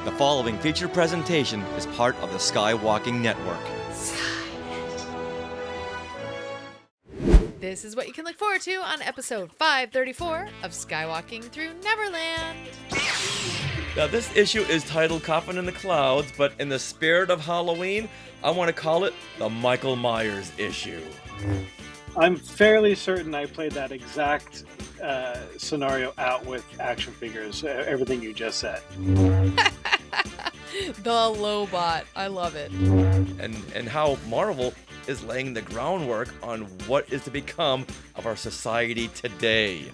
The following feature presentation is part of the Skywalking Network. This is what you can look forward to on episode 534 of Skywalking Through Neverland. Now, this issue is titled Coffin in the Clouds, but in the spirit of Halloween, I want to call it the Michael Myers issue. I'm fairly certain I played that exact scenario out with action figures, everything you just said. The Lobot. I love it. And how Marvel is laying the groundwork on what is to become of our society today.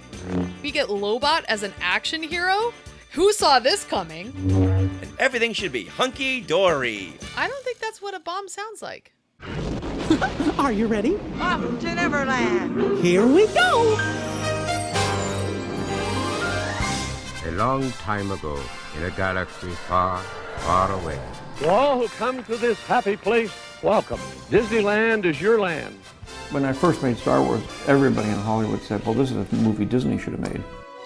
We get Lobot as an action hero? Who saw this coming? And everything should be hunky-dory. I don't think that's what a bomb sounds like. Are you ready? Off to Neverland! Here we go! A long time ago, in a galaxy far, far away. To all who come to this happy place, welcome. Disneyland is your land. When I first made Star Wars, everybody in Hollywood said, well, this is a movie Disney should have made.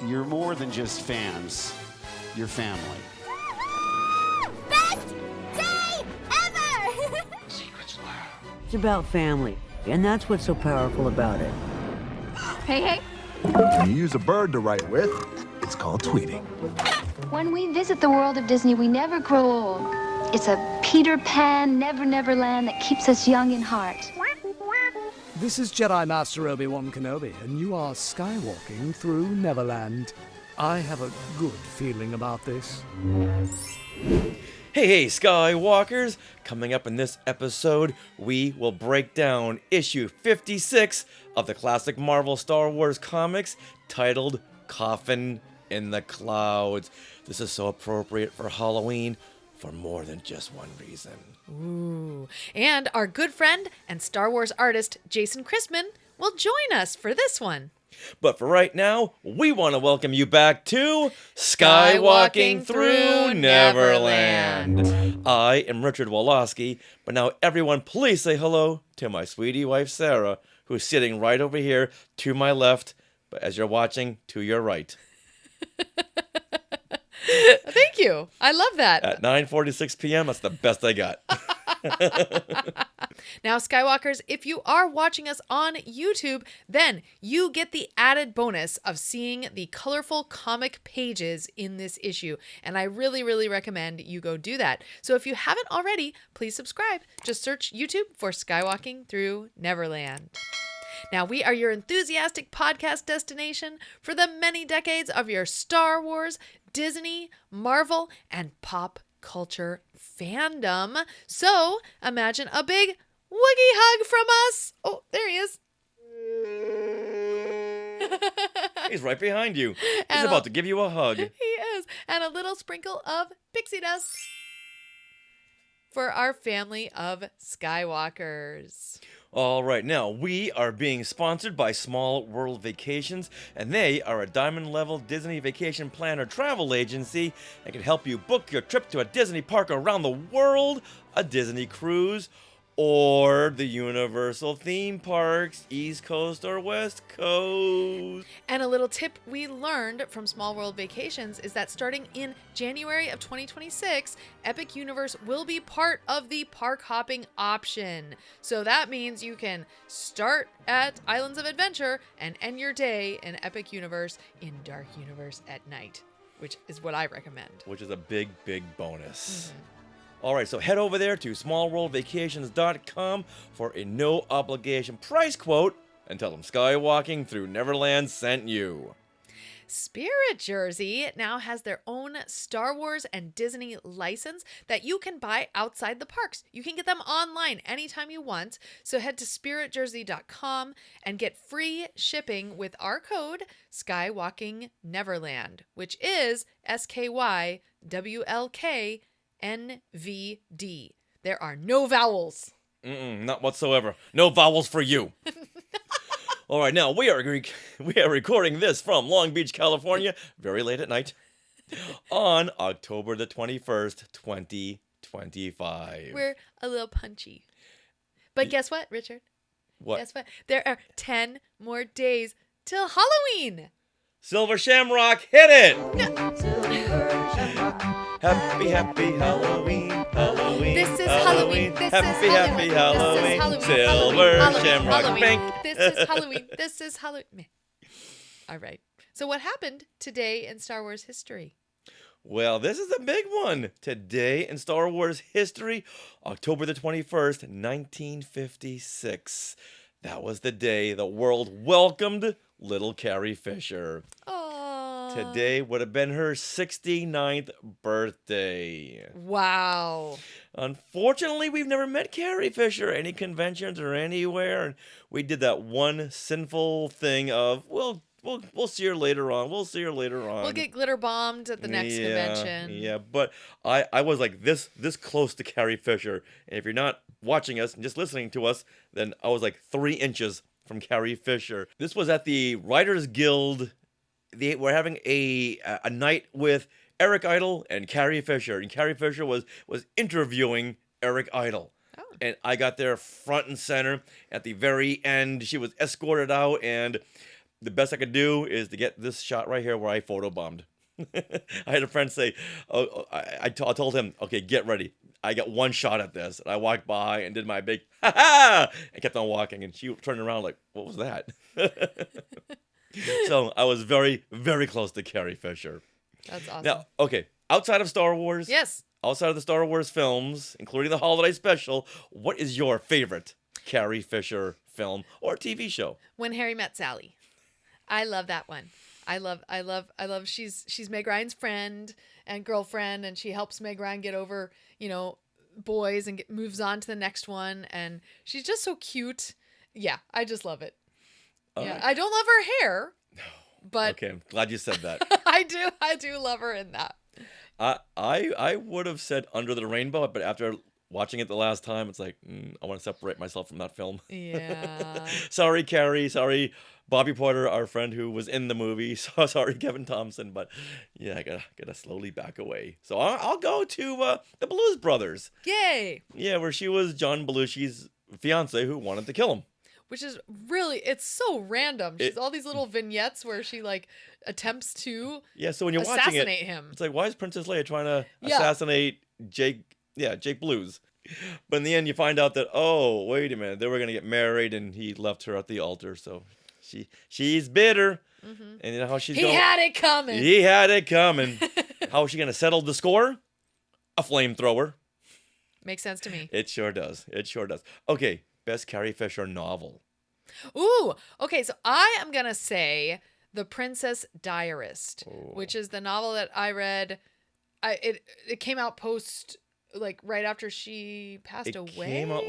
You're more than just fans. You're family. Best day ever! Secrets loud. It's about family, and that's what's so powerful about it. Hey. When you use a bird to write with, it's called tweeting. When we visit the world of Disney, we never grow old. It's a Peter Pan, Never Land that keeps us young in heart. This is Jedi Master Obi-Wan Kenobi, and you are skywalking through Neverland. I have a good feeling about this. Hey, Skywalkers! Coming up in this episode, we will break down issue 56 of the classic Marvel Star Wars comics titled Coffin in the Clouds. This is so appropriate for Halloween for more than just one reason. Ooh. And our good friend and Star Wars artist Jason Christman will join us for this one. But for right now, we want to welcome you back to Skywalking Through Neverland. I am Richard Woloski, but now everyone please say hello to my sweetie wife Sarah, who's sitting right over here to my left, but as you're watching, to your right. Thank you. I love that. At 9:46 p.m., that's the best I got. Now, Skywalkers, if you are watching us on YouTube, then you get the added bonus of seeing the colorful comic pages in this issue. And I really, really recommend you go do that. So if you haven't already, please subscribe. Just search YouTube for Skywalking Through Neverland. Now, we are your enthusiastic podcast destination for the many decades of your Star Wars, Disney, Marvel, and pop culture fandom. So imagine a big Woogie hug from us. Oh, there he is. He's right behind you. He's about to give you a hug. He is. And a little sprinkle of pixie dust for our family of Skywalkers. All right, now we are being sponsored by Small World Vacations, and they are a diamond-level Disney vacation planner travel agency that can help you book your trip to a Disney park around the world, a Disney cruise, or the Universal theme parks, East Coast or West Coast. And a little tip we learned from Small World Vacations is that starting in January of 2026, Epic Universe will be part of the park hopping option. So that means you can start at Islands of Adventure and end your day in Epic Universe in Dark Universe at night, which is what I recommend. Which is a big, big bonus. Mm-hmm. All right, so head over there to smallworldvacations.com for a no-obligation price quote and tell them Skywalking Through Neverland sent you. Spirit Jersey now has their own Star Wars and Disney license that you can buy outside the parks. You can get them online anytime you want. So head to spiritjersey.com and get free shipping with our code Skywalking Neverland, which is SKYWLK NVD. There are no vowels. Not whatsoever. No vowels for you. All right, now we are recording this from Long Beach, California, very late at night, on October the 21st, 2025. We're a little punchy. But guess what, Richard? What? Guess what? There are 10 more days till Halloween. Silver Shamrock, hit it! Happy, happy Halloween, Halloween, This is Halloween. This happy, is happy Halloween. Halloween, This is Halloween. silver Halloween. shamrock Halloween. pink. This is Halloween. This is Halloween. All right. So what happened today in Star Wars history? Well, this is a big one. Today in Star Wars history, October the 21st, 1956. That was the day the world welcomed little Carrie Fisher. Oh. Today would have been her 69th birthday. Wow. Unfortunately, we've never met Carrie Fisher at any conventions or anywhere. And we did that one sinful thing of, We'll see her later on. We'll see her later on. We'll get glitter bombed at the next convention. Yeah, but I was like this close to Carrie Fisher. And if you're not watching us and just listening to us, then I was like 3 inches from Carrie Fisher. This was at the Writers Guild. We're having a night with Eric Idle and Carrie Fisher. And Carrie Fisher was interviewing Eric Idle. Oh. And I got there front and center. At the very end, she was escorted out, and the best I could do is to get this shot right here where I photobombed. I had a friend say, I told him, okay, get ready. I got one shot at this. And I walked by and did my big, ha-ha, and kept on walking. And she turned around like, what was that? So I was very, very close to Carrie Fisher. That's awesome. Now, okay, outside of Star Wars. Yes. Outside of the Star Wars films, including the holiday special, what is your favorite Carrie Fisher film or TV show? When Harry Met Sally. I love that one. I love she's Meg Ryan's friend and girlfriend, and she helps Meg Ryan get over, boys and moves on to the next one, and she's just so cute. Yeah, I just love it. Yeah, I don't love her hair, but okay, I'm glad you said that. I do love her in that. I would have said Under the Rainbow, but after watching it the last time, it's like, I want to separate myself from that film. Yeah. Sorry, Carrie. Sorry, Bobby Porter, our friend who was in the movie. So sorry, Kevin Thompson. But yeah, I gotta slowly back away. So I'll go to the Blues Brothers. Yay! Yeah, where she was John Belushi's fiance who wanted to kill him. Which is really, it's so random. She's all these little vignettes where she attempts to so when you're watching it, him. It's like, why is Princess Leia trying to assassinate Jake Blues? But in the end, you find out that, oh, wait a minute, they were going to get married, and he left her at the altar, so she's bitter. Mm-hmm. And you know how she's going? He had it coming. He had it coming. How is she going to settle the score? A flamethrower. Makes sense to me. It sure does. It sure does. Okay, best Carrie Fisher novel. Ooh, okay, so I am going to say The Princess Diarist, which is the novel that I read. It came out right after she passed away. It came out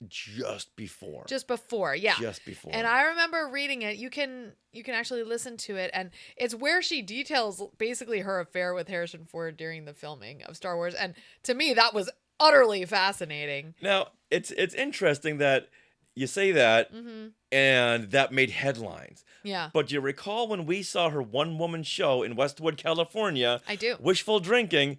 just before. Just before, yeah. Just before. And I remember reading it. You can actually listen to it, and it's where she details basically her affair with Harrison Ford during the filming of Star Wars. And to me, that was utterly fascinating. Now, it's interesting that you say that, and that made headlines. Yeah. But you recall when we saw her one-woman show in Westwood, California? I do. Wishful Drinking.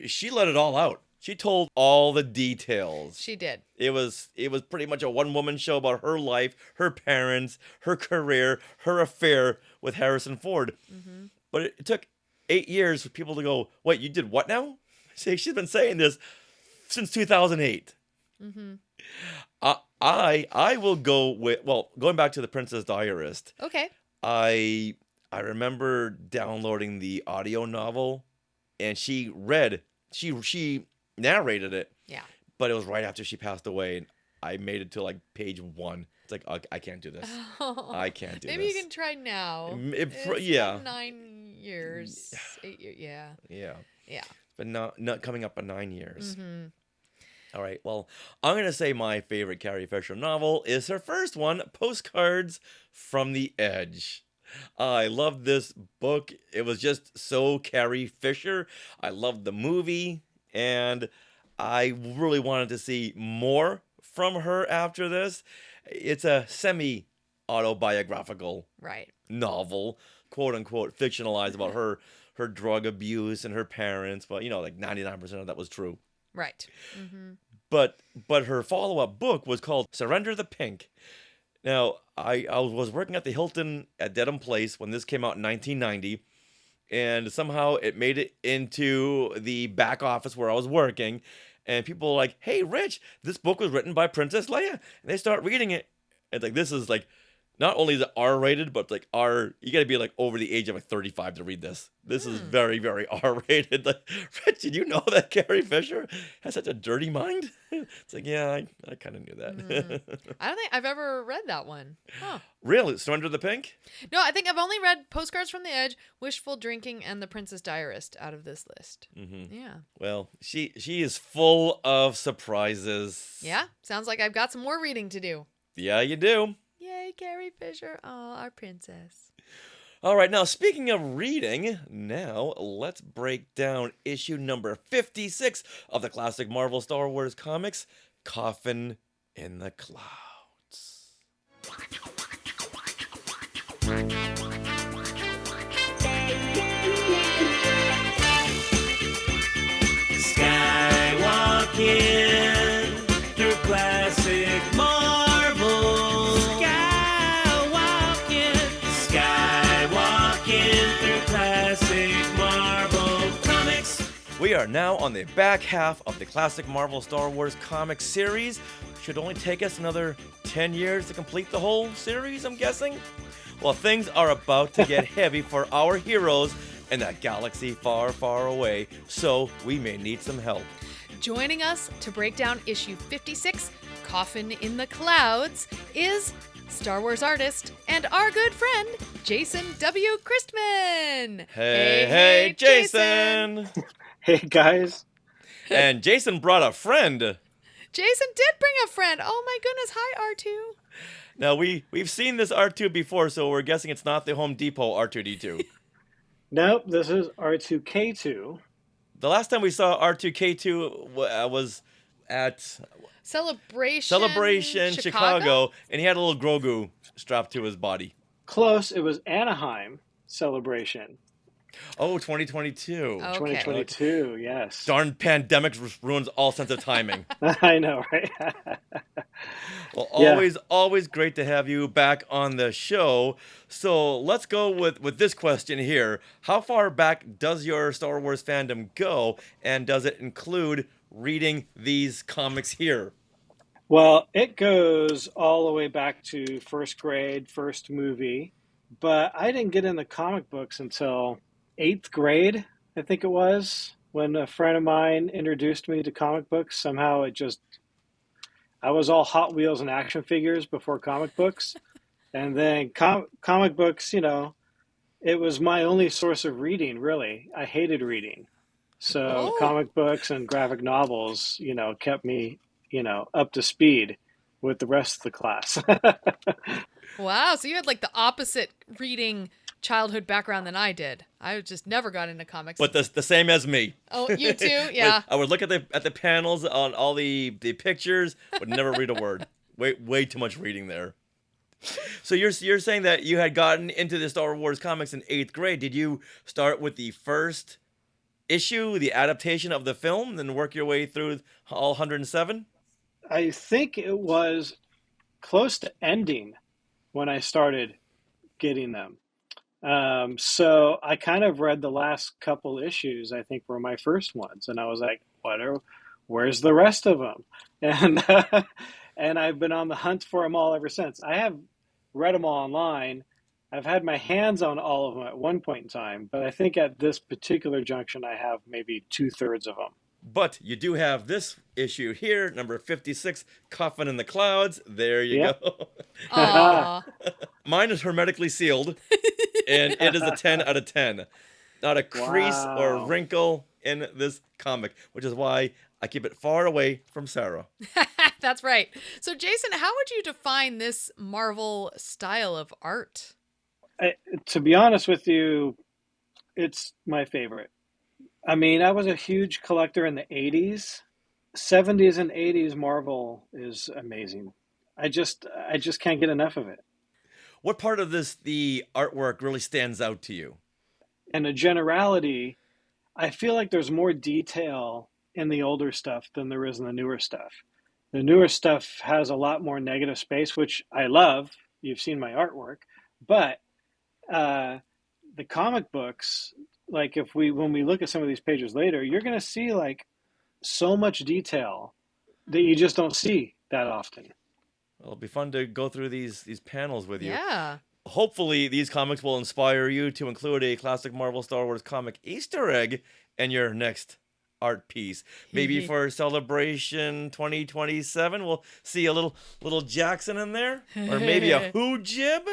She let it all out. She told all the details. She did. It was pretty much a one-woman show about her life, her parents, her career, her affair with Harrison Ford. Mm-hmm. But it took 8 years for people to go, wait, you did what now? See, she's been saying this since 2008. Mm-hmm. I will go with, going back to The Princess Diarist. Okay. I remember downloading the audio novel, and she narrated it. Yeah. But it was right after she passed away, and I made it to page 1. It's like, I can't do this. Oh, I can't do maybe this. You can try now. It's been 9 years, 8 years. Yeah. Yeah. Yeah. But not coming up on 9 years. Mm-hmm. All right, well, I'm going to say my favorite Carrie Fisher novel is her first one, Postcards from the Edge. I loved this book. It was just so Carrie Fisher. I loved the movie, and I really wanted to see more from her after this. It's a semi-autobiographical novel, quote-unquote, fictionalized about her drug abuse and her parents, but, 99% of that was true. Right. Mm-hmm. But her follow-up book was called Surrender the Pink. Now, I was working at the Hilton at Dedham Place when this came out in 1990, and somehow it made it into the back office where I was working, and people were like, "Hey, Rich, this book was written by Princess Leia," and they start reading it. It's like, this is like, not only is it R-rated, but like you gotta be like over the age of like 35 to read this. This is very, very R-rated. Like, Rich, did you know that Carrie Fisher has such a dirty mind? It's like, yeah, I kind of knew that. I don't think I've ever read that one. Huh. Really? Surrender the Pink? No, I think I've only read Postcards from the Edge, Wishful Drinking, and The Princess Diarist out of this list. Mm-hmm. Yeah. Well, she is full of surprises. Yeah, sounds like I've got some more reading to do. Yeah, you do. Yay, Carrie Fisher. Oh, our princess. All right, now speaking of reading, now let's break down issue number 56 of the classic Marvel Star Wars comics, Coffin in the Clouds. Skywalking through classic Marvel. We are now on the back half of the classic Marvel Star Wars comic series. Should only take us another 10 years to complete the whole series, I'm guessing. Well, things are about to get heavy for our heroes in that galaxy far, far away, so we may need some help. Joining us to break down issue 56, Coffin in the Clouds, is Star Wars artist and our good friend, Jason W. Christman. Hey, Jason. Hey, guys. And Jason brought a friend. Jason did bring a friend. Oh, my goodness. Hi, R2. Now, we've seen this R2 before, so we're guessing it's not the Home Depot R2-D2. Nope, this is R2K2. The last time we saw R2K2 was at Celebration Chicago, and he had a little Grogu strapped to his body. Close. It was Anaheim Celebration. Oh, 2022. Okay. 2022, yes. Darn pandemic ruins all sense of timing. I know, right? Well, always great to have you back on the show. So let's go with this question here. How far back does your Star Wars fandom go, and does it include reading these comics here? Well, it goes all the way back to first grade, first movie, but I didn't get into comic books until 8th grade, I think it was, when a friend of mine introduced me to comic books. Somehow I was all Hot Wheels and action figures before comic books. And then comic books, it was my only source of reading, really. I hated reading. So comic books and graphic novels, kept me, up to speed with the rest of the class. Wow, so you had like the opposite reading childhood background than I did. I just never got into comics. But the same as me. Oh, you too? Yeah. I would look at the panels on all the pictures, but never read a word. Way too much reading there. So you're saying that you had gotten into the Star Wars comics in 8th grade. Did you start with the first issue, the adaptation of the film, then work your way through all 107? I think it was close to ending when I started getting them. So I kind of read the last couple issues, I think were my first ones. And I was like, where's the rest of them? And, and I've been on the hunt for them all ever since. I have read them all online. I've had my hands on all of them at one point in time, but I think at this particular junction, I have maybe 2/3 of them. But you do have this issue here, number 56, Coffin in the Clouds. There you go. Aww. Mine is hermetically sealed, and it is a 10 out of 10. Not a crease or wrinkle in this comic, which is why I keep it far away from Sarah. That's right. So, Jason, how would you define this Marvel style of art? To be honest with you, it's my favorite. I mean, I was a huge collector in the 80s. 70s and 80s Marvel is amazing. I just can't get enough of it. What part of the artwork really stands out to you? In a generality, I feel like there's more detail in the older stuff than there is in the newer stuff. The newer stuff has a lot more negative space, which I love. You've seen my artwork. But the comic books, like when we look at some of these pages later, you're going to see like so much detail that you just don't see that often. Well, it'll be fun to go through these panels with you. Yeah. Hopefully, these comics will inspire you to include a classic Marvel Star Wars comic Easter egg in your next art piece. Maybe for Celebration 2027, we'll see a little Jackson in there, or maybe a Who Jib.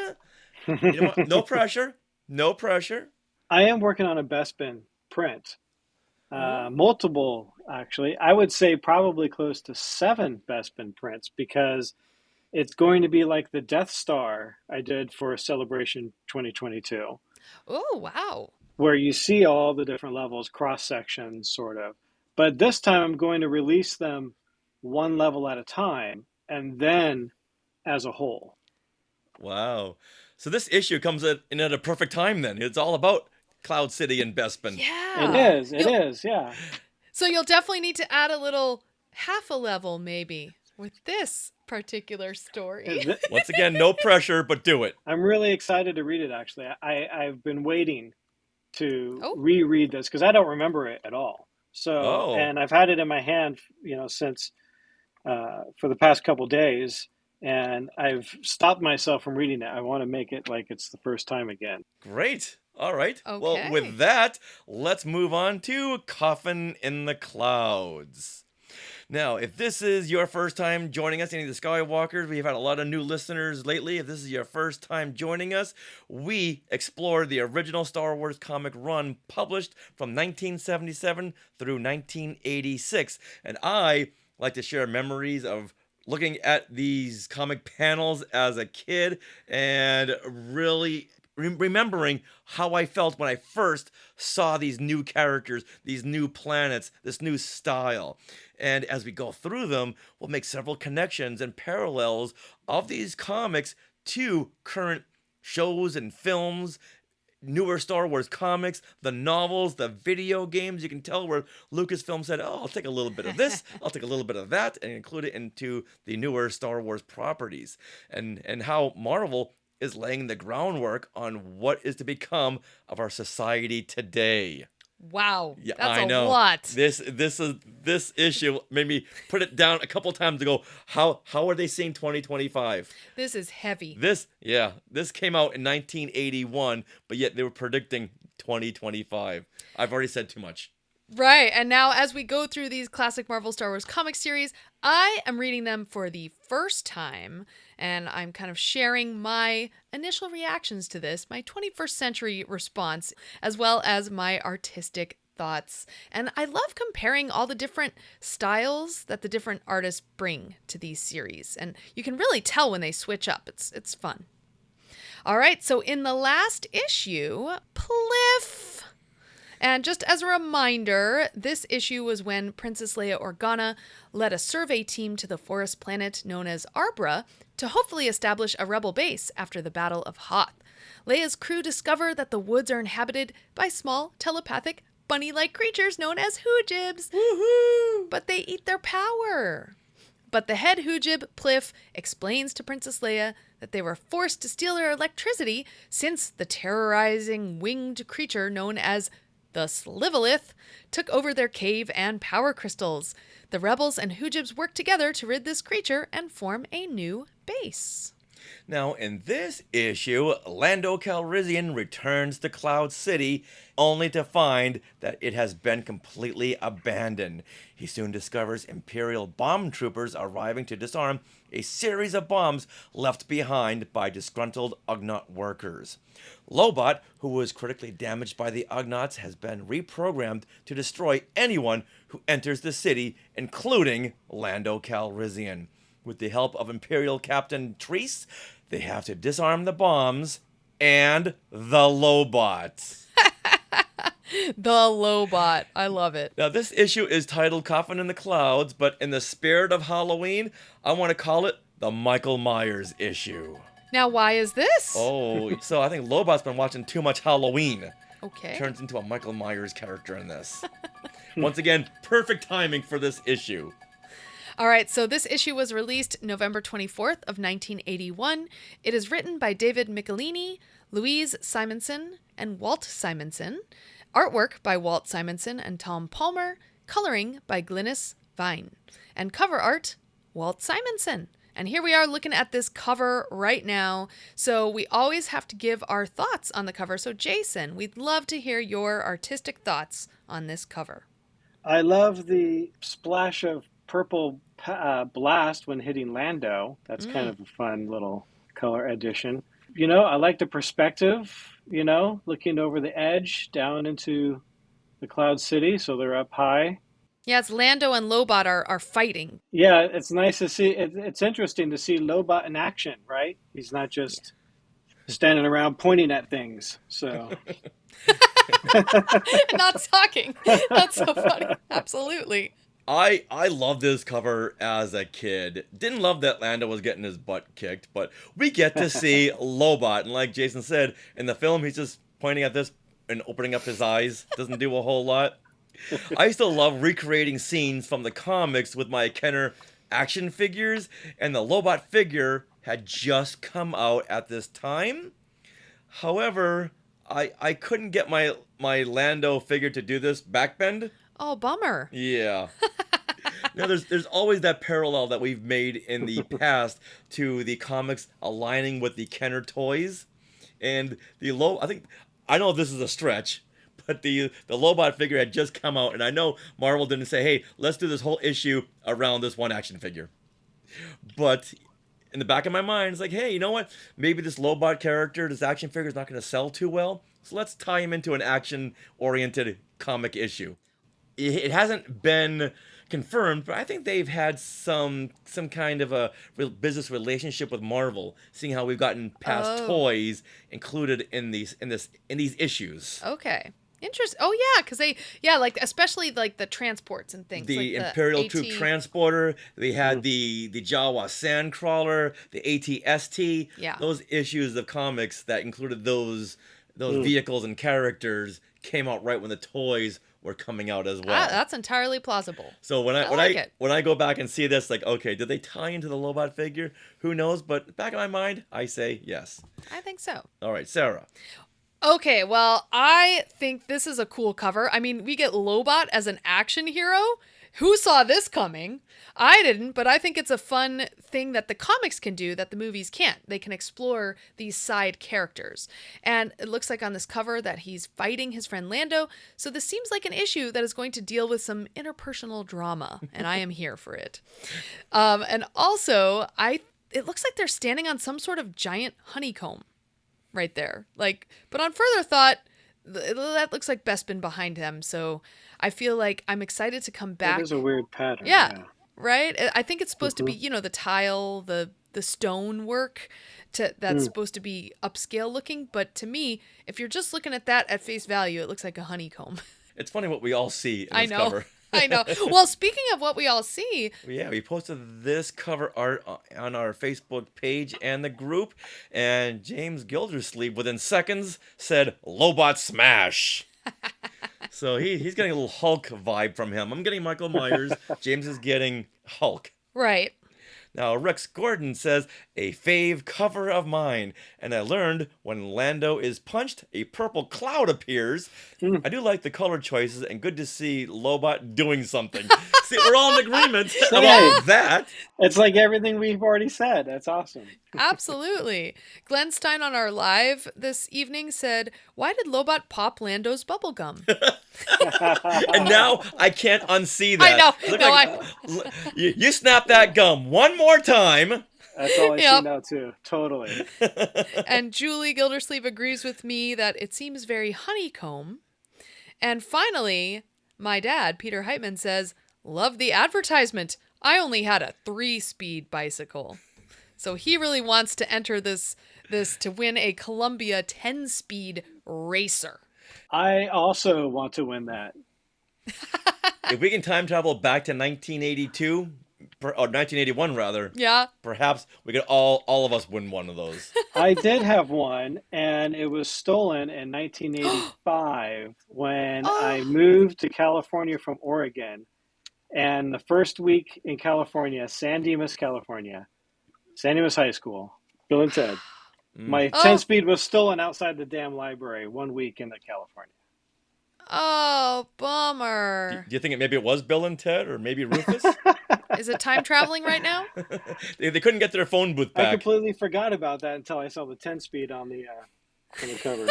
You know what? No pressure. No pressure. I am working on a Bespin print. Multiple, actually. I would say probably close to 7 Bespin prints, because it's going to be like the Death Star I did for Celebration 2022. Oh, wow. Where you see all the different levels, cross sections, sort of. But this time I'm going to release them one level at a time, and then as a whole. Wow. So this issue comes in at a perfect time then. It's all about Cloud City and Bespin. Yeah. It is, yeah. So you'll definitely need to add a little half a level maybe with this particular story. Once again, no pressure, but do it. I'm really excited to read it, actually. I've been waiting to reread this because I don't remember it at all. So, and I've had it in my hand, since for the past couple days, and I've stopped myself from reading it. I want to make it like it's the first time again. Great. All right. Okay. Well, with that, let's move on to Coffin in the Clouds. Now, if this is your first time joining us, any of the Skywalkers, we've had a lot of new listeners lately. If this is your first time joining us, we explore the original Star Wars comic run published from 1977 through 1986. And I like to share memories of looking at these comic panels as a kid and really remembering how I felt when I first saw these new characters, these new planets, this new style. And as we go through them, we'll make several connections and parallels of these comics to current shows and films, newer Star Wars comics, the novels, the video games. You can tell where Lucasfilm said, I'll take a little bit of this, I'll take a little bit of that, and include it into the newer Star Wars properties. And how Marvel is laying the groundwork on what is to become of our society today. Wow, yeah, that's I know. A lot. This issue made me put it down a couple times to go, how are they seeing 2025? This is heavy. This came out in 1981, but yet they were predicting 2025. I've already said too much. Right, and now as we go through these classic Marvel Star Wars comic series, I am reading them for the first time, and I'm kind of sharing my initial reactions to this, my 21st century response, as well as my artistic thoughts. And I love comparing all the different styles that the different artists bring to these series, and you can really tell when they switch up. It's fun. All right, so in the last issue, Pliff. And just as a reminder, this issue was when Princess Leia Organa led a survey team to the forest planet known as Arbra to hopefully establish a rebel base after the Battle of Hoth. Leia's crew discover that the woods are inhabited by small, telepathic, bunny-like creatures known as Hoojibs. Woohoo! But they eat their power. But the head Hoojib, Pliff, explains to Princess Leia that they were forced to steal their electricity since the terrorizing winged creature known as the Slivolith took over their cave and power crystals. The rebels and Hoojibs work together to rid this creature and form a new base. Now, in this issue, Lando Calrissian returns to Cloud City only to find that it has been completely abandoned. He soon discovers Imperial bombtroopers arriving to disarm a series of bombs left behind by disgruntled Ugnaught workers. Lobot, who was critically damaged by the Ugnaughts, has been reprogrammed to destroy anyone who enters the city, including Lando Calrissian. With the help of Imperial Captain Treese, they have to disarm the bombs and the Lobot. The Lobot. I love it. Now, this issue is titled Coffin in the Clouds, but in the spirit of Halloween, I want to call it the Michael Myers issue. Now, why is this? Oh, so I think Lobot's been watching too much Halloween. Okay. Turns into a Michael Myers character in this. Once again, perfect timing for this issue. All right, so this issue was released November 24th of 1981. It is written by David Michelinie, Louise Simonson, and Walt Simonson. Artwork by Walt Simonson and Tom Palmer. Coloring by Glynis, Wein. And cover art, Walt Simonson. And here we are looking at this cover right now. So we always have to give our thoughts on the cover. So Jason, we'd love to hear your artistic thoughts on this cover. I love the splash of purple blast when hitting Lando. That's kind of a fun little color addition. You know, I like the perspective, you know, looking over the edge down into the Cloud City. So they're up high. Yeah, it's Lando and Lobot are fighting. Yeah, it's nice to see. It's interesting to see Lobot in action, right? He's not just standing around pointing at things. So not talking. That's so funny. Absolutely. I love this cover as a kid. Didn't love that Lando was getting his butt kicked, but we get to see Lobot. And like Jason said, in the film, he's just pointing at this and opening up his eyes. Doesn't do a whole lot. I still love recreating scenes from the comics with my Kenner action figures, and the Lobot figure had just come out at this time. However, I couldn't get my Lando figure to do this backbend. Oh, bummer. Yeah. Now, there's always that parallel that we've made in the past to the comics aligning with the Kenner toys, and I know this is a stretch, but the Lobot figure had just come out, and I know Marvel didn't say, hey, let's do this whole issue around this one action figure. But in the back of my mind, it's like, hey, you know what? Maybe this Lobot character, this action figure is not going to sell too well, so let's tie him into an action-oriented comic issue. It hasn't been confirmed, but I think they've had some kind of a business relationship with Marvel, seeing how we've gotten past toys included in these issues. Okay. Interesting. Oh yeah, because like especially like the transports and things. The like Imperial AT... troop transporter. We had the Jawa sandcrawler, the AT-ST. Yeah. Those issues of comics that included those vehicles and characters came out right when the toys were coming out as well. That's entirely plausible. So when I go back and see this, like, okay, did they tie into the Lobot figure? Who knows? But back in my mind, I say yes. I think so. All right, Sarah. Okay, well, I think this is a cool cover. I mean, we get Lobot as an action hero. Who saw this coming? I didn't, but I think it's a fun thing that the comics can do that the movies can't. They can explore these side characters. And it looks like on this cover that he's fighting his friend Lando. So this seems like an issue that is going to deal with some interpersonal drama, and I am here for it. And also, it looks like they're standing on some sort of giant honeycomb right there. But on further thought, that looks like Bespin behind them. So I feel like I'm excited to come back. It is a weird pattern. Yeah. Right? I think it's supposed to be, the tile, the stone work that's supposed to be upscale looking. But to me, if you're just looking at that at face value, it looks like a honeycomb. It's funny what we all see in this cover. I know. Well, speaking of what we all see. Yeah, we posted this cover art on our Facebook page and the group, and James Gildersleeve within seconds said, Lobot smash. So he's getting a little Hulk vibe from him. I'm getting Michael Myers. James is getting Hulk. Right. Now, Rex Gordon says, a fave cover of mine. And I learned when Lando is punched, a purple cloud appears. I do like the color choices and good to see Lobot doing something. See, we're all in agreement about that. It's like everything we've already said. That's awesome. Absolutely. Glenn Stein on our live this evening said, why did Lobot pop Lando's bubblegum? And now I can't unsee that. I know. You snap that gum one more time. That's all I see now, too. Totally. And Julie Gildersleeve agrees with me that it seems very honeycomb. And finally, my dad, Peter Heitman, says, love the advertisement. I only had a 3-speed bicycle. So he really wants to enter this to win a Columbia 10-speed racer. I also want to win that. If we can time travel back to 1982, or 1981 rather, perhaps we could all of us win one of those. I did have one, and it was stolen in 1985 when I moved to California from Oregon. And the first week in California, San Dimas, California, San Dimas High School, Bill and Ted. My 10-speed was stolen outside the damn library 1 week in California. Oh, bummer. Do you think maybe it was Bill and Ted, or maybe Rufus? Is it time traveling right now? They couldn't get their phone booth back. I completely forgot about that until I saw the 10-speed on the cover.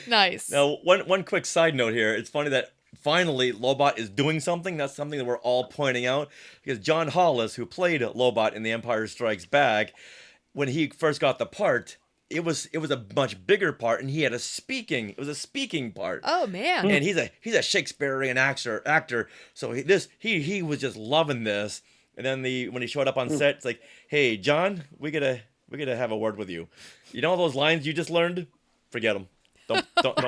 Nice. Now, one quick side note here. It's funny that finally Lobot is doing something. That's something that we're all pointing out, because John Hollis, who played Lobot in The Empire Strikes Back, when he first got the part, it was a much bigger part, and he had a speaking part. Oh man! And he's a Shakespearean actor. So he was just loving this. And then when he showed up on set, it's like, hey John, we gotta have a word with you. You know all those lines you just learned? Forget them. Don't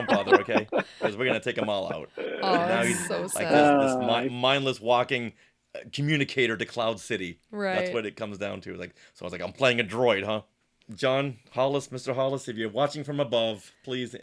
bother, okay? Because we're gonna take them all out. Oh, now that's he's so like sad. this mindless walking communicator to Cloud City. Right. That's what it comes down to. Like, so I was like, I'm playing a droid, huh? John Hollis, Mr. Hollis, if you're watching from above, please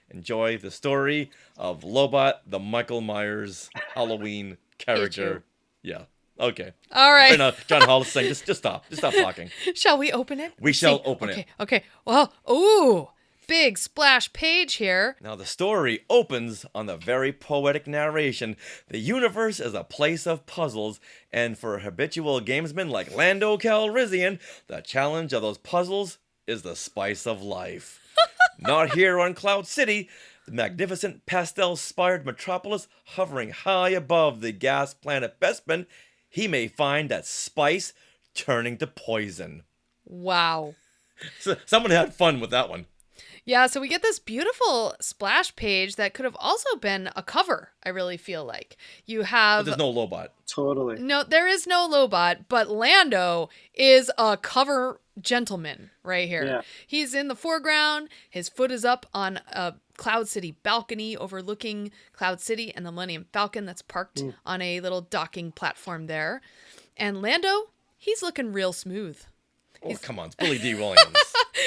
enjoy the story of Lobot, the Michael Myers Halloween character. Yeah. Okay. All right. John Hollis saying, just stop. Just stop talking. Shall we open it? We shall open it. Okay. Well, ooh, big splash page here. Now the story opens on the very poetic narration. The universe is a place of puzzles, and for habitual gamesmen like Lando Calrissian, the challenge of those puzzles is the spice of life. Not here on Cloud City, the magnificent pastel-spired metropolis hovering high above the gas planet Bespin, he may find that spice turning to poison. Wow. So someone had fun with that one. Yeah, so we get this beautiful splash page that could have also been a cover, I really feel like. You have... But there's no Lobot. Totally. No, there is no Lobot, but Lando is a cover gentleman right here. Yeah. He's in the foreground. His foot is up on a Cloud City balcony overlooking Cloud City and the Millennium Falcon that's parked on a little docking platform there. And Lando, he's looking real smooth. Oh, come on. It's Billy D. Williams.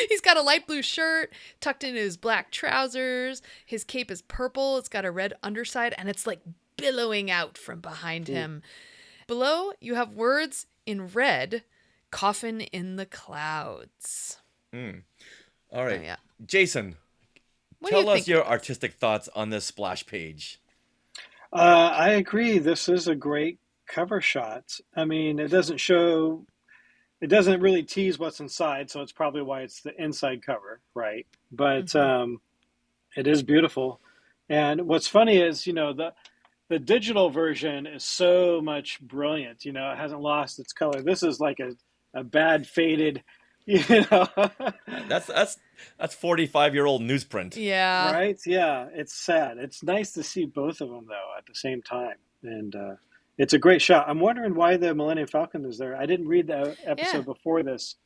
He's got a light blue shirt tucked into his black trousers. His cape is purple. It's got a red underside, and it's like billowing out from behind him. Below, you have words in red, Coffin in the clouds. All right. Oh, yeah. Jason, tell us your artistic thoughts on this splash page. I agree. This is a great cover shot. I mean, it doesn't really tease what's inside, so it's probably why it's the inside cover, right? But it is beautiful. And what's funny is, the digital version is so much brilliant. It hasn't lost its color. This is like a bad faded, That's 45-year-old newsprint. Yeah. Right? Yeah, it's sad. It's nice to see both of them, though, at the same time. And it's a great shot. I'm wondering why the Millennium Falcon is there. I didn't read the episode before this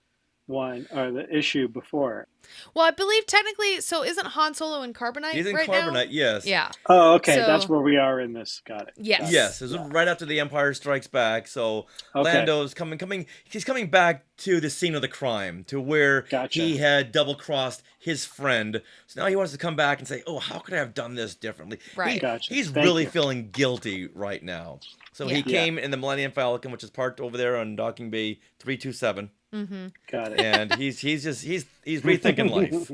one, or the issue before. Well, I believe technically, so isn't Han Solo in Carbonite He's in right Carbonite, now? yes. Yeah. Oh, okay. So, that's where we are in this. Got it. Yes. Yes, this is right after The Empire Strikes Back. So Lando's he's coming back to the scene of the crime, to where he had double-crossed his friend. So now he wants to come back and say, oh, how could I have done this differently? Right. He's really feeling guilty right now. So he came in the Millennium Falcon, which is parked over there on Docking Bay 327. Got it. And he's rethinking life.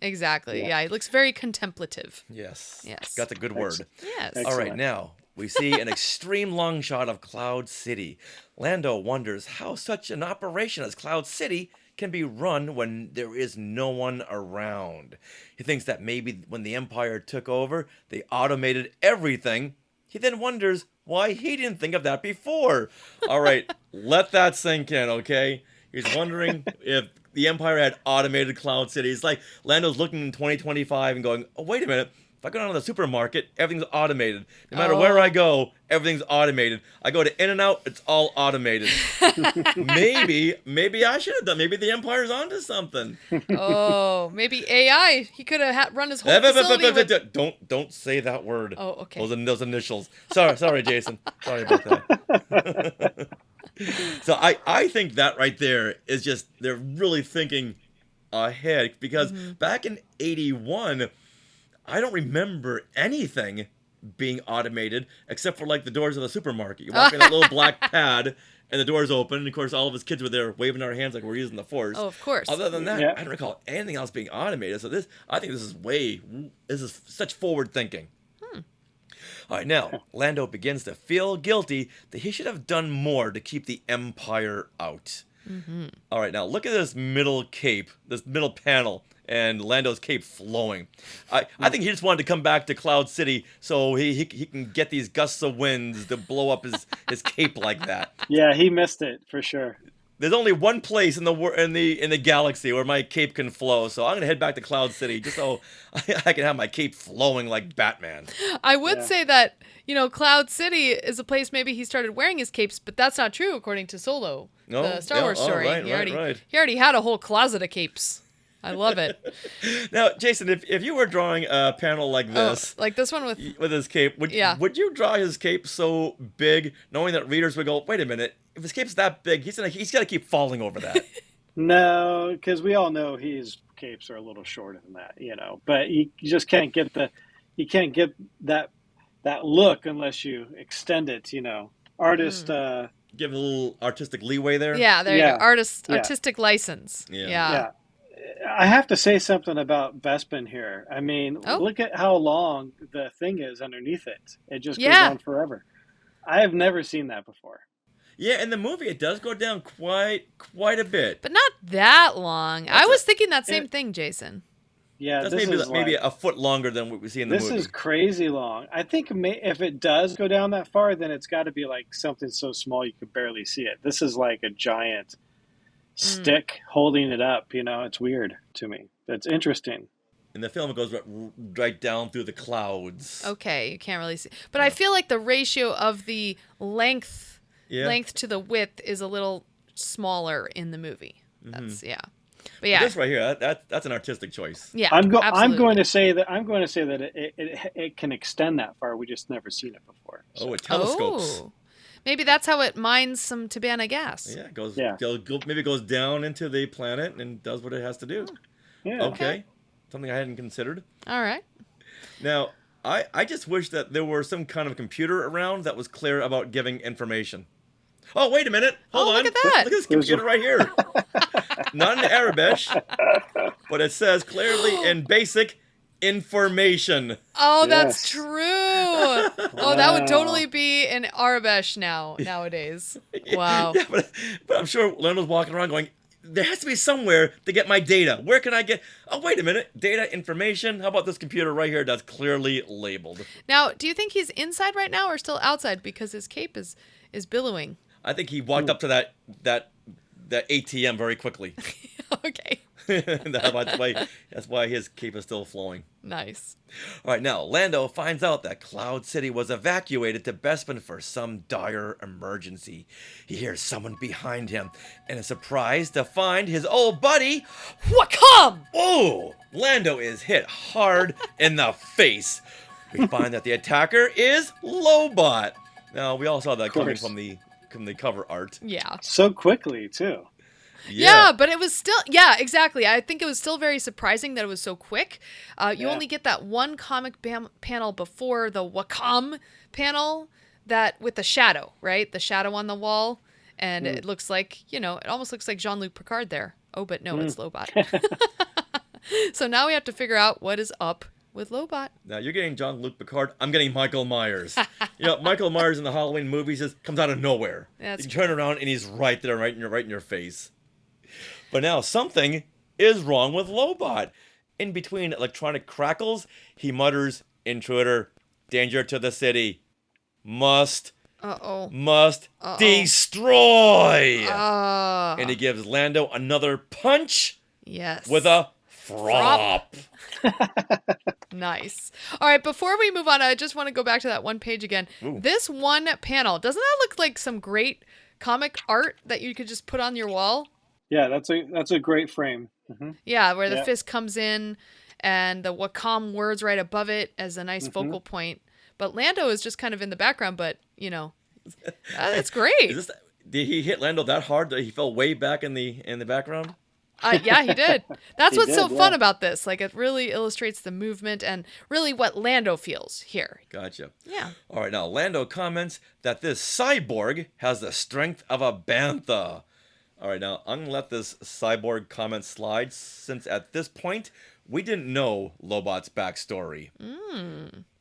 Exactly. Yeah, he looks very contemplative. Yes. Yes. Got the good word. Yes. All right, now we see an extreme long shot of Cloud City. Lando wonders how such an operation as Cloud City can be run when there is no one around. He thinks that maybe when the Empire took over, they automated everything. He then wonders why he didn't think of that before. All right, let that sink in, okay? He's wondering if the Empire had automated Cloud City. It's like Lando's looking in 2025 and going, oh, wait a minute. If I go down to the supermarket, everything's automated. No matter where I go, everything's automated. I go to In-N-Out, it's all automated. maybe I should have done. Maybe the Empire's onto something. Oh, maybe AI. He could have run his whole facility with... Don't say that word. Oh, okay. Those initials. Sorry, Jason. Sorry about that. So I think that right there is just, they're really thinking ahead, because back in 81, I don't remember anything being automated, except for like the doors of the supermarket. You walk in that little black pad, and the doors open, and of course all of his kids were there waving our hands like we're using the Force. Oh, of course. Other than that, I don't recall anything else being automated. So I think this is such forward thinking. All right, now Lando begins to feel guilty that he should have done more to keep the Empire out. Mm-hmm. All right, now look at this middle cape, this middle panel, and Lando's cape flowing. I think he just wanted to come back to Cloud City so he can get these gusts of winds to blow up his cape like that. Yeah, he missed it for sure. There's only one place in the galaxy where my cape can flow, so I'm gonna head back to Cloud City just so I can have my cape flowing like Batman. I would say that, Cloud City is a place maybe he started wearing his capes, but that's not true according to Solo, the Star Wars story. Right, he already had a whole closet of capes. I love it. Now, Jason, if you were drawing a panel like this, like this one with his cape, would you draw his cape so big, knowing that readers would go, "Wait a minute, if his cape's that big, he's got to keep falling over that"? No, because we all know his capes are a little shorter than that, But you just can't get that look unless you extend it, Artist. Give a little artistic leeway there. Yeah, there you go. Artistic license. Yeah. I have to say something about Bespin here. I mean, look at how long the thing is underneath it. It just goes on forever. I have never seen that before. Yeah, in the movie it does go down quite a bit. But not that long. I was thinking that same thing, Jason. Yeah, that's maybe a foot longer than what we see in the movie. This is crazy long. I think if it does go down that far, then it's got to be like something so small you could barely see it. This is like a giant stick holding it up. It's weird to me. It's interesting. In the film, it goes right down through the clouds. Okay, you can't really see. But I feel like the ratio of the length to the width is a little smaller in the movie. That's But yeah, this right here, that's an artistic choice. Yeah, I'm going to say that it can extend that far. We just never seen it before. So. Oh, it telescopes. Oh. Maybe that's how it mines some Tabana gas. Yeah, maybe it goes down into the planet and does what it has to do. Yeah. Okay. Something I hadn't considered. All right. Now, I just wish that there were some kind of computer around that was clear about giving information. Oh, wait a minute. Hold on. Look at that. Look at this computer right here. Not in Arabic, but it says clearly in basic information. Oh, that's true. Oh, that would totally be in Arabic nowadays. Wow. Yeah, but I'm sure Lando's walking around going, there has to be somewhere to get my data. Where can I get... Oh, wait a minute. Data, information. How about this computer right here that's clearly labeled? Now, do you think he's inside right now or still outside because his cape is billowing? I think he walked up to that ATM very quickly. Okay. That's why his cape is still flowing. Nice. All right, now Lando finds out that Cloud City was evacuated to Bespin for some dire emergency. He hears someone behind him and is surprised to find his old buddy, Wakam! Oh, Lando is hit hard in the face. We find that the attacker is Lobot. Now, we all saw that coming from the cover art. Yeah. So quickly, too. Yeah, but it was still... Yeah, exactly. I think it was still very surprising that it was so quick. You only get that one comic panel before the Wakam panel that with the shadow, right? The shadow on the wall. And it looks like, it almost looks like Jean-Luc Picard there. Oh, but no, it's Lobot. So now we have to figure out what is up with Lobot. Now, you're getting Jean-Luc Picard. I'm getting Michael Myers. Michael Myers in the Halloween movies just comes out of nowhere. You turn around and he's right there, right in your face. But now something is wrong with Lobot. In between electronic crackles, he mutters, "Intruder, danger to the city. Must destroy." And he gives Lando another punch. Yes. With a frop. Nice. All right, before we move on, I just want to go back to that one page again. Ooh. This one panel, doesn't that look like some great comic art that you could just put on your wall? Yeah, that's a great frame. Mm-hmm. Yeah, where the fist comes in and the Wakam words right above it as a nice focal point. But Lando is just kind of in the background, but, it's great. Did he hit Lando that hard that he fell way back in the background? Yeah, he did. That's He what's did, so yeah. fun about this. Like, it really illustrates the movement and really what Lando feels here. Gotcha. Yeah. All right, now Lando comments that this cyborg has the strength of a bantha. All right, now I'm going to let this cyborg comment slide since at this point, we didn't know Lobot's backstory.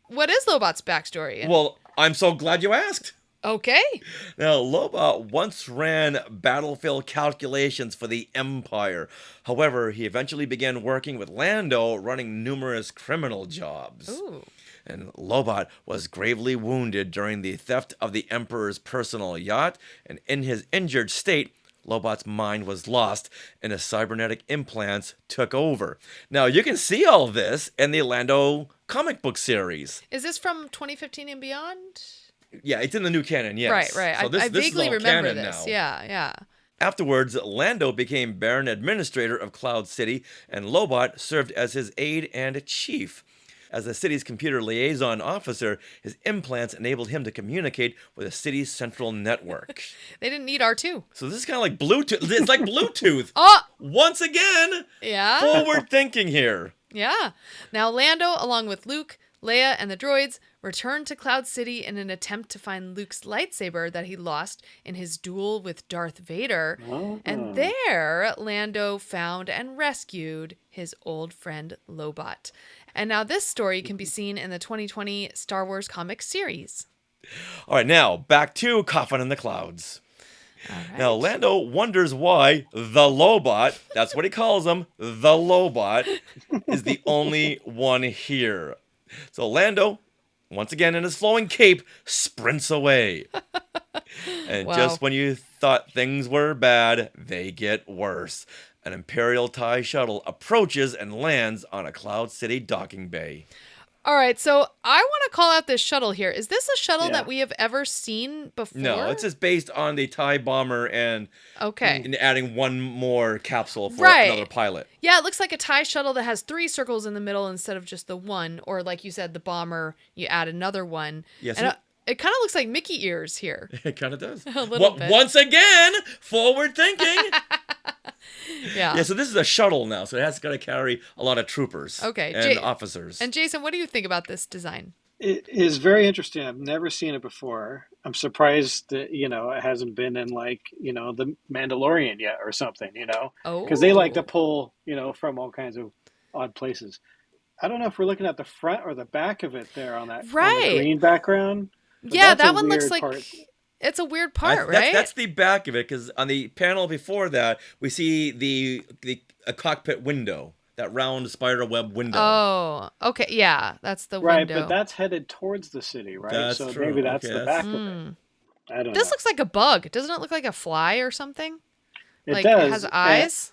What is Lobot's backstory? Well, I'm so glad you asked. Okay. Now, Lobot once ran battlefield calculations for the Empire. However, he eventually began working with Lando, running numerous criminal jobs. Ooh. And Lobot was gravely wounded during the theft of the Emperor's personal yacht, and in his injured state, Lobot's mind was lost and his cybernetic implants took over. Now, you can see all this in the Lando comic book series. Is this from 2015 and beyond? Yeah, it's in the new canon, yes. Right. So I this is vaguely all remember canon this. now. Yeah. Afterwards, Lando became Baron Administrator of Cloud City, and Lobot served as his aide and chief. As the city's computer liaison officer, his implants enabled him to communicate with the city's central network. They didn't need R2. So this is kind of like Bluetooth. It's like Bluetooth. Oh! Once again, Yeah. forward thinking here. Yeah. Now, Lando, along with Luke, Leia, and the droids, returned to Cloud City in an attempt to find Luke's lightsaber that he lost in his duel with Darth Vader. Oh. And there, Lando found and rescued his old friend Lobot. And now this story can be seen in the 2020 Star Wars comic series. All right, now back to Coffin in the Clouds. Now, Lando wonders why the Lobot, that's what he calls him, the Lobot, is the only one here. So Lando, once again in his flowing cape, sprints away. And Wow. just when you thought things were bad, they get worse. An Imperial TIE shuttle approaches and lands on a Cloud City docking bay. All right, so I want to call out this shuttle here. Is this a shuttle Yeah. that we have ever seen before? No, it's just based on the TIE bomber and adding one more capsule for another pilot. Yeah, it looks like a TIE shuttle that has 3 circles in the middle instead of just the one. Or like you said, the bomber, you add another one. Yes, And it kind of looks like Mickey ears here. It kind of does. A little bit. Once again, forward thinking. Yeah. Yeah, so this is a shuttle now, so it has got to carry a lot of troopers and officers. And Jason, what do you think about this design? It is very interesting. I've never seen it before. I'm surprised that, it hasn't been in the Mandalorian yet or something, because they like to pull, from all kinds of odd places. I don't know if we're looking at the front or the back of it there on that on the green background. Yeah, that one looks like it's a weird part, right? That's the back of it, because on the panel before that, we see a cockpit window, that round spider web window. Oh, okay, yeah, that's the right, window. but that's headed towards the city, right? That's so true. maybe that's Okay, the back of it. I don't know. This looks like a bug. Doesn't it look like a fly or something? It Like does. it has eyes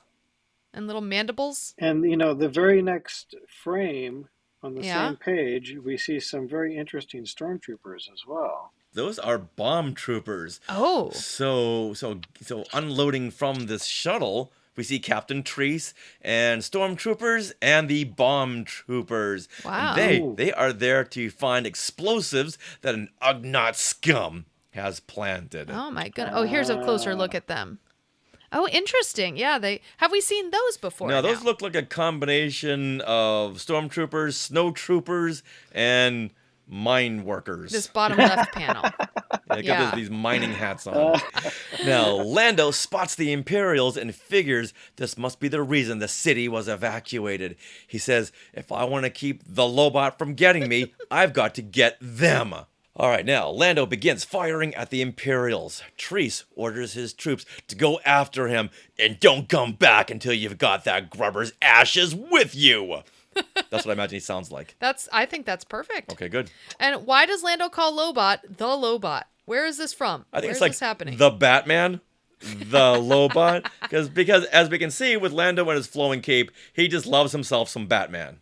and little mandibles. And the very next frame on the Yeah. same page, we see some very interesting stormtroopers as well. Those are bombtroopers. Oh. So unloading from this shuttle, we see Captain Treese and stormtroopers and the bombtroopers. Wow. And they are there to find explosives that an Ugnaught scum has planted. Oh my goodness. Oh, here's a closer look at them. Oh, interesting. Yeah, have we seen those before? No, those look like a combination of stormtroopers, snow troopers, and mine workers. This bottom left panel. They got these mining hats on. Now, Lando spots the Imperials and figures this must be the reason the city was evacuated. He says, if I want to keep the Lobot from getting me, I've got to get them. All right, now, Lando begins firing at the Imperials. Treese orders his troops to go after him and don't come back until you've got that grubber's ashes with you. That's what I imagine he sounds like. I think that's perfect. Okay, good. And why does Lando call Lobot the Lobot? Where is this from? I think Where it's is like this happening? the Batman, the Lobot, because as we can see with Lando and his flowing cape, he just loves himself some Batman.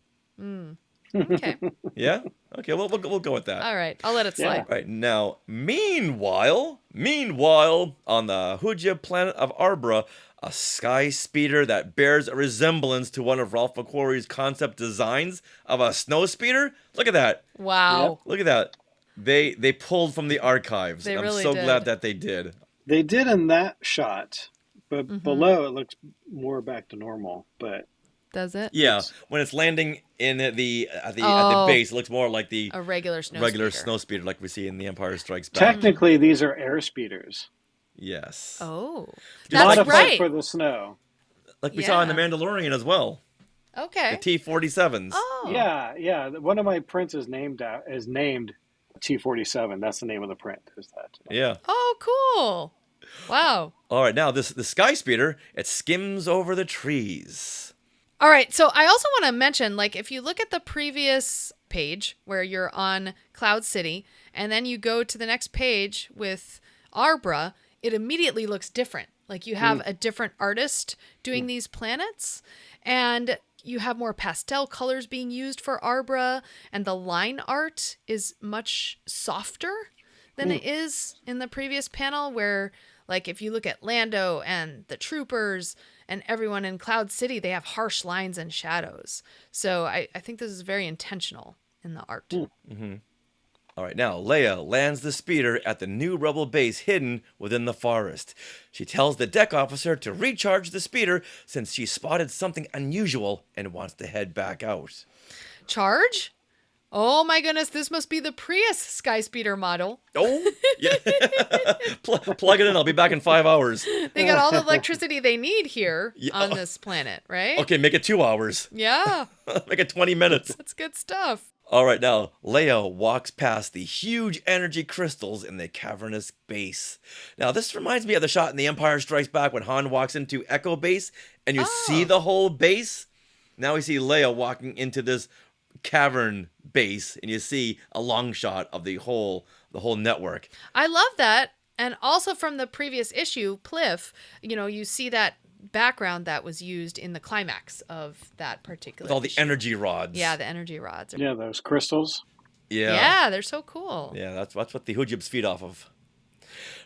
Okay. Yeah. Okay. We'll go with that. All right. I'll let it slide. Right now, meanwhile, on the Huja planet of Arbra, a sky speeder that bears a resemblance to one of Ralph McQuarrie's concept designs of a snow speeder. Look at that. Wow. Yep. Look at that. They pulled from the archives. They I'm really so did. glad that they did. They did in that shot, but below it looks more back to normal. But does it? Yeah, when it's landing in at the base, it looks more like the a regular snow speeder like we see in The Empire Strikes Back. Technically, these are air speeders. Yes. Oh, Just that's modified right. for the snow. Like we saw in The Mandalorian as well. Okay. The T-47s. Oh. Yeah. One of my prints is named T-47. That's the name of the print. Is that? Yeah. Oh, cool. Wow. All right, now the Sky Speeder, it skims over the trees. All right, so I also want to mention, like, if you look at the previous page where you're on Cloud City, and then you go to the next page with Arbra, it immediately looks different. Like, you have a different artist doing these planets, and you have more pastel colors being used for Arbra, and the line art is much softer than it is in the previous panel, where, like, if you look at Lando and the troopers and everyone in Cloud City, they have harsh lines and shadows. So I think this is very intentional in the art. Mm-hmm. All right, now Leia lands the speeder at the new rebel base hidden within the forest. She tells the deck officer to recharge the speeder since she spotted something unusual and wants to head back out. Charge? Oh my goodness, this must be the Prius Sky Speeder model. Oh, yeah. Plug it in, I'll be back in 5 hours. They got all the electricity they need here on this planet, right? Okay, make it 2 hours. Yeah. Make it 20 minutes. That's good stuff. All right, now Leia walks past the huge energy crystals in the cavernous base. Now, this reminds me of the shot in The Empire Strikes Back when Han walks into Echo Base and you see the whole base. Now we see Leia walking into this cavern base and you see a long shot of the whole network. I love that. And also from the previous issue, Pliff, you see that background that was used in the climax of that particular With all the issue. energy rods. Yeah, the energy rods. Yeah, those crystals. Yeah, they're so cool. Yeah, that's what the Hujibs feed off of.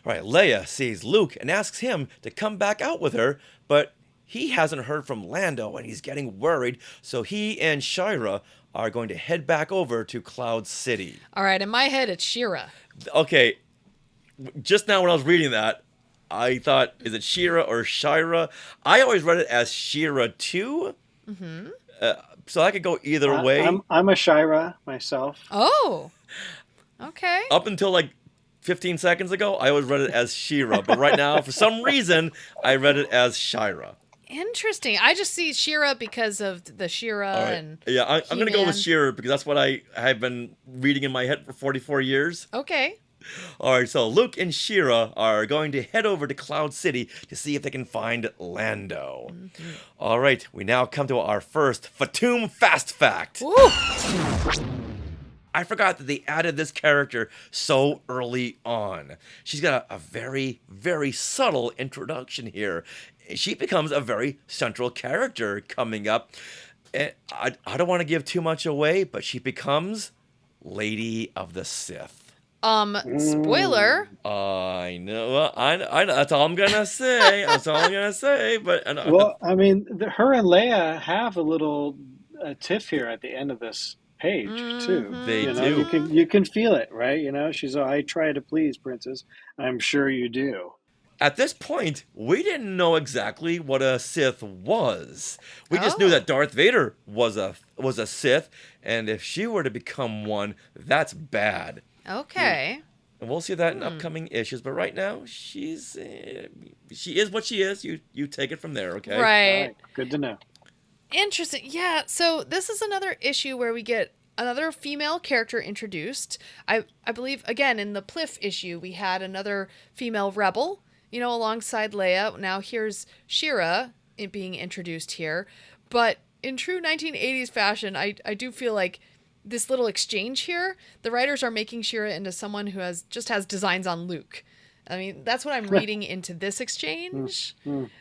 All right, Leia sees Luke and asks him to come back out with her, but he hasn't heard from Lando and he's getting worried, so he and Shira are going to head back over to Cloud City. All right, in my head, it's Shira. Okay, just now when I was reading that, I thought, is it Shira or Shira? I always read it as Shira too. Mm-hmm. So I could go either way. I'm a Shira myself. Oh, okay. Up until like 15 seconds ago, I always read it as Shira. But right now, for some reason, I read it as Shira. Interesting. I just see Shira because of the Shira and yeah, I'm going to go with He-Man. Shira because that's what I have been reading in my head for 44 years. Okay. All right, so Luke and Shira are going to head over to Cloud City to see if they can find Lando. Mm-hmm. All right, we now come to our first Fatum Fast Fact. Ooh. I forgot that they added this character so early on. She's got a very, very subtle introduction here. She becomes a very central character coming up. And I don't want to give too much away, but she becomes Lady of the Sith. Spoiler. I know. I know. That's all I'm gonna say. That's all I'm gonna say. But Well, I mean, her and Leia have a little tiff here at the end of this page too. They do. You can feel it, right? She's, I try to please, princess. I'm sure you do. At this point, we didn't know exactly what a Sith was. We just knew that Darth Vader was a Sith, and if she were to become one, that's bad. Okay. And we'll see that in upcoming issues. But right now, she is what she is. You take it from there, okay? Right. All right. Good to know. Interesting. Yeah. So this is another issue where we get another female character introduced. I believe, again, in the Pliff issue, we had another female rebel, alongside Leia. Now here's Shira being introduced here. But in true 1980s fashion, I do feel like this little exchange here, the writers are making Shira into someone who has designs on Luke. I mean, that's what I'm reading into this exchange.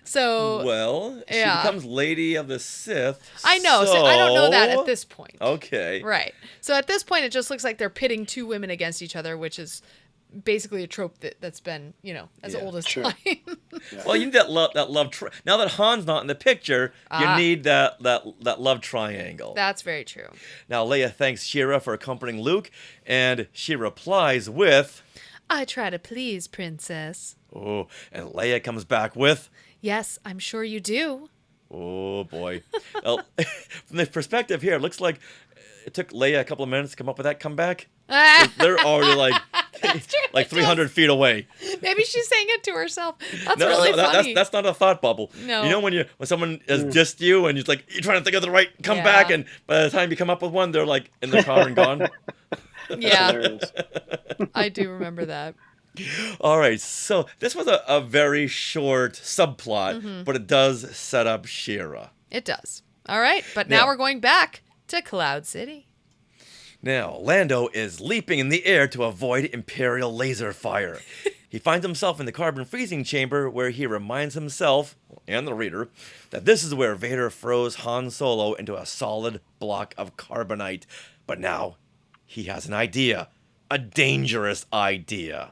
So, well, she becomes Lady of the Sith. I know. So I don't know that at this point. Okay. Right. So at this point, it just looks like they're pitting two women against each other, which is basically a trope that's been, as old as time. Well, you need that love now that Han's not in the picture, you need that love triangle. That's very true. Now Leia thanks Shira for accompanying Luke, and she replies with, I try to please, princess. oh, and Leia comes back with, Yes, I'm sure you do. Oh, boy. Well, from the perspective here, it looks like it took Leia a couple of minutes to come up with that comeback. They're already like 300 feet away. Maybe she's saying it to herself. That's really funny. That's not a thought bubble. No. You know when someone has dissed you and you're trying to think of the right comeback, and by the time you come up with one, they're like in the car and gone. Yeah. I do remember that. All right, so this was a very short subplot, but it does set up She-Ra. It does. All right, but now we're going back to Cloud City. Now, Lando is leaping in the air to avoid Imperial laser fire. He finds himself in the carbon freezing chamber where he reminds himself, and the reader, that this is where Vader froze Han Solo into a solid block of carbonite. But now, he has an idea. A dangerous idea.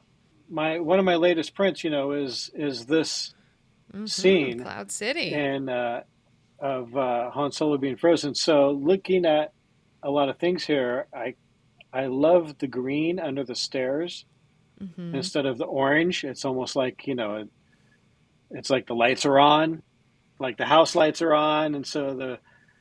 One of my latest prints, is this scene, Cloud City, and of Han Solo being frozen. So looking at a lot of things here, I love the green under the stairs instead of the orange. It's almost like it's like the lights are on, like the house lights are on, and so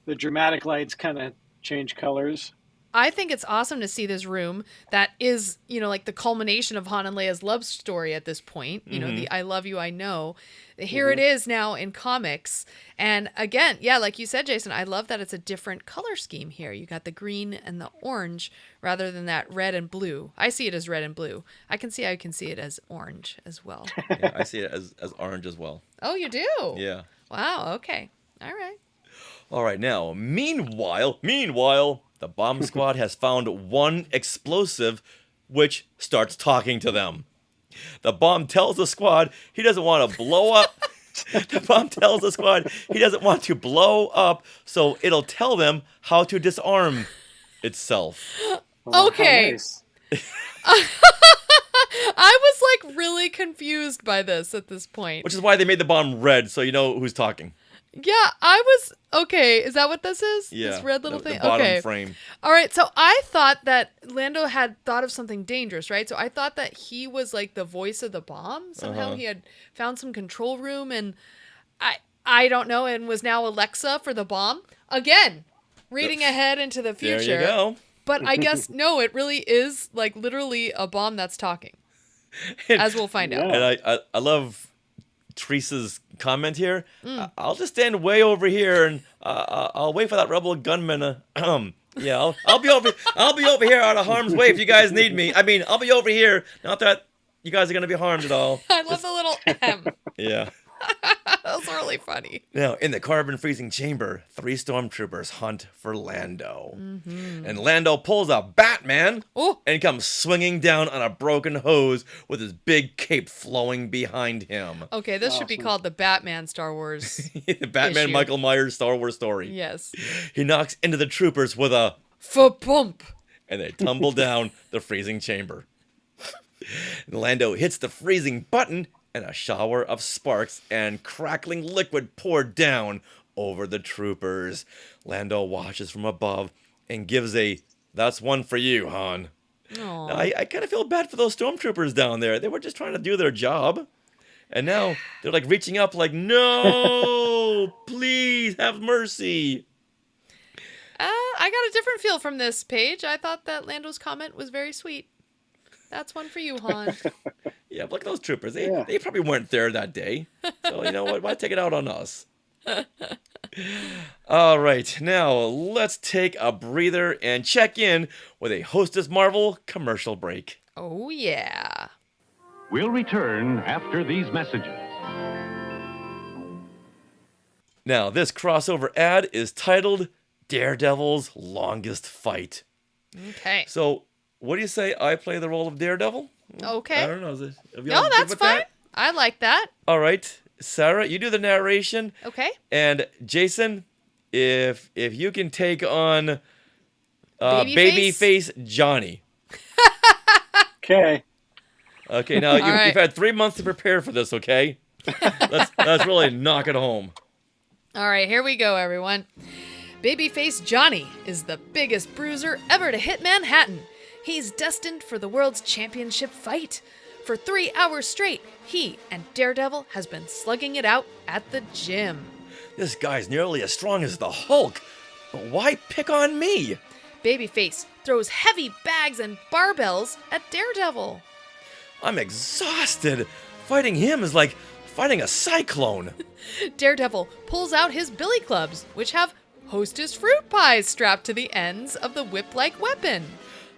the dramatic lights kind of change colors. I think it's awesome to see this room that is, like the culmination of Han and Leia's love story at this point. The I love you, I know. Here it is now in comics. And again, yeah, like you said, Jason, I love that it's a different color scheme here. You got the green and the orange rather than that red and blue. I see it as red and blue. I can see it as orange as well. Yeah, I see it as orange as well. Oh, you do? Yeah. Wow, okay. All right, now, meanwhile, the bomb squad has found one explosive, which starts talking to them. The bomb tells the squad he doesn't want to blow up. The bomb tells the squad he doesn't want to blow up, so it'll tell them how to disarm itself. Okay. Nice. I was like really confused by this at this point. Which is why they made the bomb red, so you know who's talking. Yeah, I was okay. Is that what this is? Yeah, this red little the thing. Bottom frame. All right. So I thought that Lando had thought of something dangerous, right? So I thought that he was like the voice of the bomb. Somehow he had found some control room, and I don't know, and was now Alexa for the bomb again. Reading ahead into the future. There you go. But I guess no, it really is like literally a bomb that's talking, as we'll find out. And I love Teresa's comment here. I'll just stand way over here and I'll wait for that rebel gunman. Yeah, I'll be over here out of harm's way if you guys need me. I mean, I'll be over here. Not that you guys are gonna be harmed at all. I love the little M. Yeah. That was really funny. Now, in the carbon freezing chamber, 3 stormtroopers hunt for Lando. And Lando pulls a Batman and comes swinging down on a broken hose with his big cape flowing behind him. Okay, this should be called the Batman Star Wars The Batman issue. Michael Myers Star Wars story. Yes. He knocks into the troopers with a Fa-bump. and they tumble down the freezing chamber. Lando hits the freezing button and a shower of sparks and crackling liquid poured down over the troopers. Lando watches from above and gives a, "That's one for you, Han." Now, I kind of feel bad for those stormtroopers down there. They were just trying to do their job. And now they're like reaching up like, "No, please have mercy." I got a different feel from this page. I thought that Lando's comment was very sweet. That's one for you, Han. Yeah, but look at those troopers. They probably weren't there that day. So you know what? Why take it out on us? All right, now let's take a breather and check in with a Hostess Marvel commercial break. Oh, yeah. We'll return after these messages. Now, this crossover ad is titled Daredevil's Longest Fight. Okay. So, what do you say I play the role of Daredevil? Okay. I don't know. No, that's fine. I like that. All right. Sarah, you do the narration. Okay. And Jason, if you can take on Babyface Johnny. Okay. Okay, now you've had 3 months to prepare for this, okay? Let's really knock it home. All right, here we go, everyone. Babyface Johnny is the biggest bruiser ever to hit Manhattan. He's destined for the world's championship fight. For 3 hours straight, he and Daredevil has been slugging it out at the gym. This guy's nearly as strong as the Hulk. But why pick on me? Babyface throws heavy bags and barbells at Daredevil. I'm exhausted. Fighting him is like fighting a cyclone. Daredevil pulls out his billy clubs, which have Hostess fruit pies strapped to the ends of the whip-like weapon.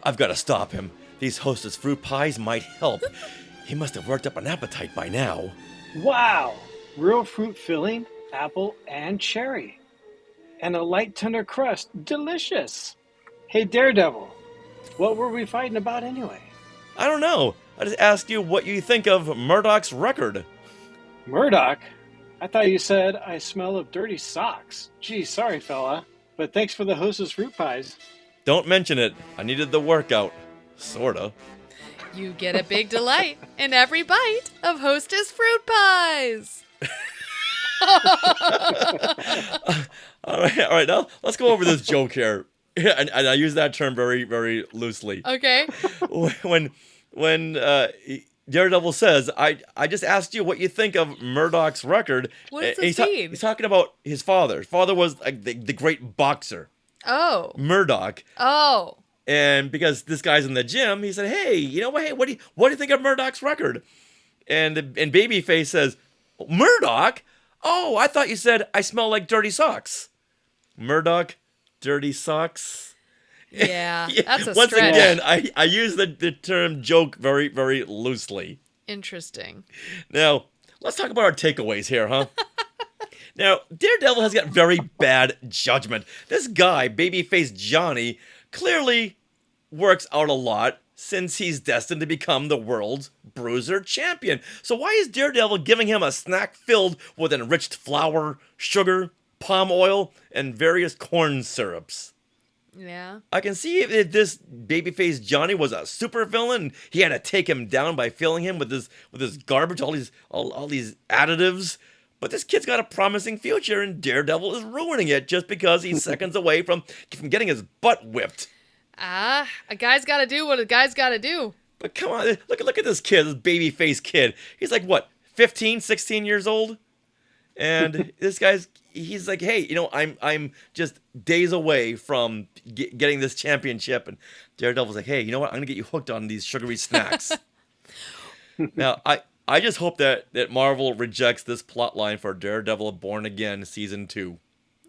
I've got to stop him. These Hostess fruit pies might help. He must have worked up an appetite by now. Wow! Real fruit filling, apple and cherry. And a light tender crust. Delicious! Hey, Daredevil, what were we fighting about anyway? I don't know. I just asked you what you think of Murdoch's record. Murdoch? I thought you said I smell of dirty socks. Gee, sorry, fella. But thanks for the Hostess fruit pies. Don't mention it. I needed the workout. Sorta. You get a big delight in every bite of Hostess fruit pies. All right. Now let's go over this joke here. And I use that term very, very loosely. Okay. When Daredevil says, I just asked you what you think of Murdoch's record. What does this mean? He's talking about his father. His father was like the great boxer. Oh. Murdoch. Oh. And because this guy's in the gym, he said, "Hey, you know what? Hey, what do you think of Murdoch's record?" And Babyface says, "Murdoch? Oh, I thought you said I smell like dirty socks." Murdoch, dirty socks. Yeah, that's a Once stretch. again, I use the term joke very, very loosely. Interesting. Now, let's talk about our takeaways here, huh? Now, Daredevil has got very bad judgment. This guy, Babyface Johnny, clearly works out a lot since he's destined to become the world's bruiser champion. So why is Daredevil giving him a snack filled with enriched flour, sugar, palm oil, and various corn syrups? Yeah. I can see if this Babyface Johnny was a supervillain, he had to take him down by filling him with this garbage, all these additives. But this kid's got a promising future, and Daredevil is ruining it just because he's seconds away from getting his butt whipped. A guy's got to do what a guy's got to do. But come on, look at this kid, this babyface kid. He's like, what, 15, 16 years old? And this he's like, hey, you know, I'm just days away from getting this championship. And Daredevil's like, hey, you know what? I'm going to get you hooked on these sugary snacks. Now, I just hope that Marvel rejects this plot line for Daredevil Born Again Season 2.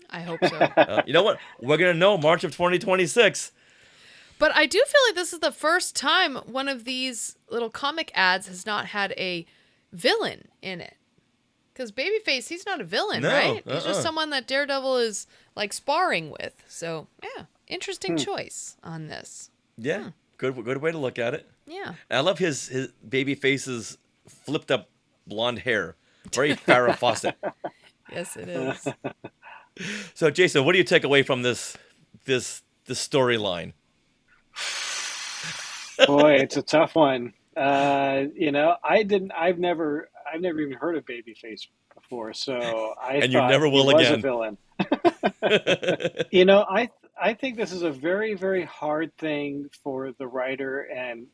I hope so. You know what? We're going to know March of 2026. But I do feel like this is the first time one of these little comic ads has not had a villain in it. Because Babyface, he's not a villain, right? He's just someone that Daredevil is like sparring with. So, yeah, interesting choice on this. Yeah, good way to look at it. Yeah. And I love his Babyface's flipped up blonde hair. Very Farrah Fawcett. Yes, it is. So, Jason, what do you take away from this storyline? Boy, it's a tough one. You know, I've never even heard of Babyface before, so I and thought you never will he was again. a villain. You know, I think this is a very, very hard thing for the writer and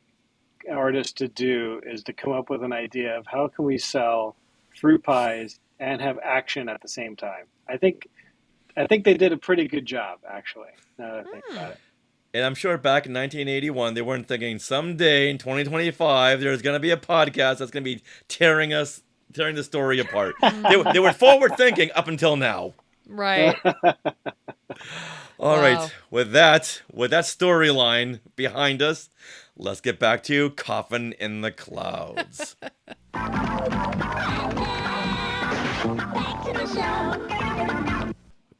artist to do, is to come up with an idea of how can we sell fruit pies and have action at the same time. I think they did a pretty good job, actually, now that I think about it. And I'm sure back in 1981, they weren't thinking someday in 2025, there's going to be a podcast that's going to be tearing the story apart. They were forward thinking up until now. Right. All right. With that storyline behind us, let's get back to Coffin in the Clouds.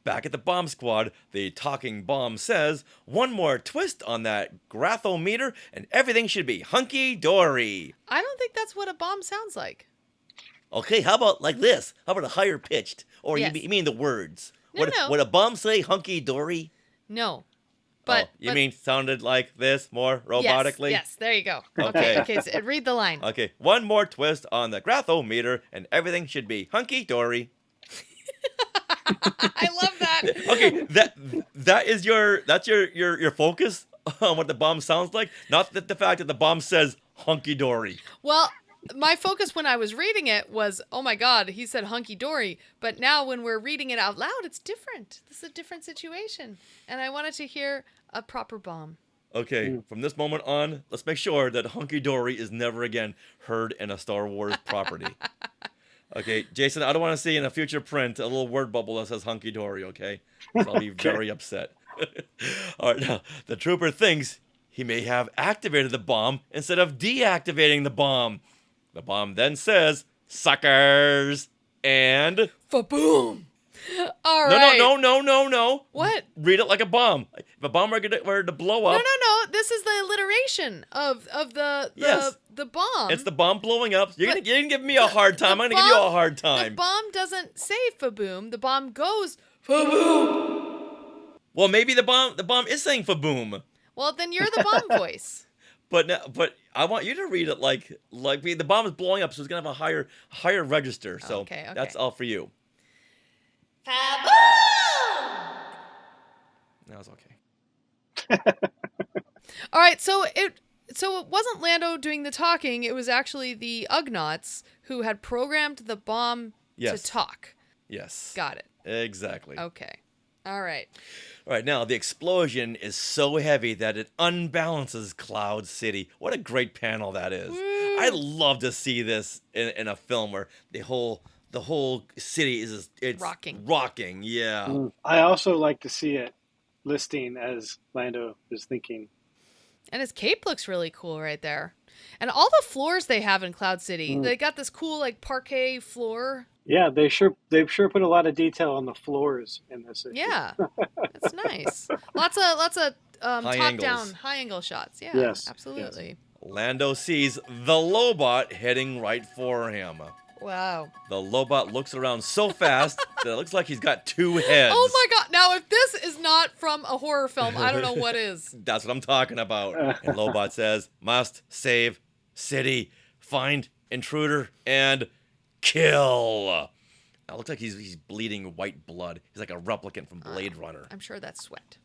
Back at the bomb squad, the talking bomb says, one more twist on that grathometer and everything should be hunky-dory. I don't think that's what a bomb sounds like. Okay, how about like this? How about a higher pitched? Or Yes. you mean the words? No. Would a bomb say hunky-dory? No. But you mean sounded like this more robotically? Yes, there you go. Okay. Okay, so read the line. Okay, one more twist on the grathometer and everything should be hunky-dory. I love that. Okay, that's your focus on what the bomb sounds like, not the fact that the bomb says hunky-dory. Well, my focus when I was reading it was, oh my God, he said hunky-dory. But now when we're reading it out loud, it's different. This is a different situation. And I wanted to hear a proper bomb. Okay, from this moment on, let's make sure that hunky-dory is never again heard in a Star Wars property. Okay, Jason, I don't want to see in a future print a little word bubble that says hunky-dory, okay? So I'll be very upset. All right, now, the trooper thinks he may have activated the bomb instead of deactivating the bomb. The bomb then says, suckers, and... Fa-boom! All right. No. What? Read it like a bomb. If a bomb were to blow up... No. This is the alliteration of the bomb. It's the bomb blowing up. You're gonna give me a hard time. I'm gonna give you a hard time. The bomb doesn't say fa-boom. The bomb goes fa-boom. Well, maybe the bomb is saying fa-boom. Well, then you're the bomb voice. But I want you to read it like the bomb is blowing up, so it's gonna have a higher register. So okay. That's all for you. Fa-boom! That was okay. All right, so it wasn't Lando doing the talking. It was actually the Ugnaughts who had programmed the bomb to talk. Yes. Got it. Exactly. Okay. All right. All right, now the explosion is so heavy that it unbalances Cloud City. What a great panel that is. Woo. I'd love to see this in a film where the whole city is rocking. Yeah. I also like to see it listing as Lando is thinking. And his cape looks really cool right there. And all the floors they have in Cloud City. They got this cool like parquet floor. Yeah, they've sure put a lot of detail on the floors in this issue. Yeah. That's nice. Lots of top down high angle shots. Yeah. Yes. Absolutely. Yes. Lando sees the Lobot heading right for him. Wow. The Lobot looks around so fast that it looks like he's got two heads. Oh my God. Now, if this is not from a horror film, I don't know what is. That's what I'm talking about. And Lobot says, must save city, find intruder, and kill. Now, it looks like he's bleeding white blood. He's like a replicant from Blade Runner. I'm sure that's sweat.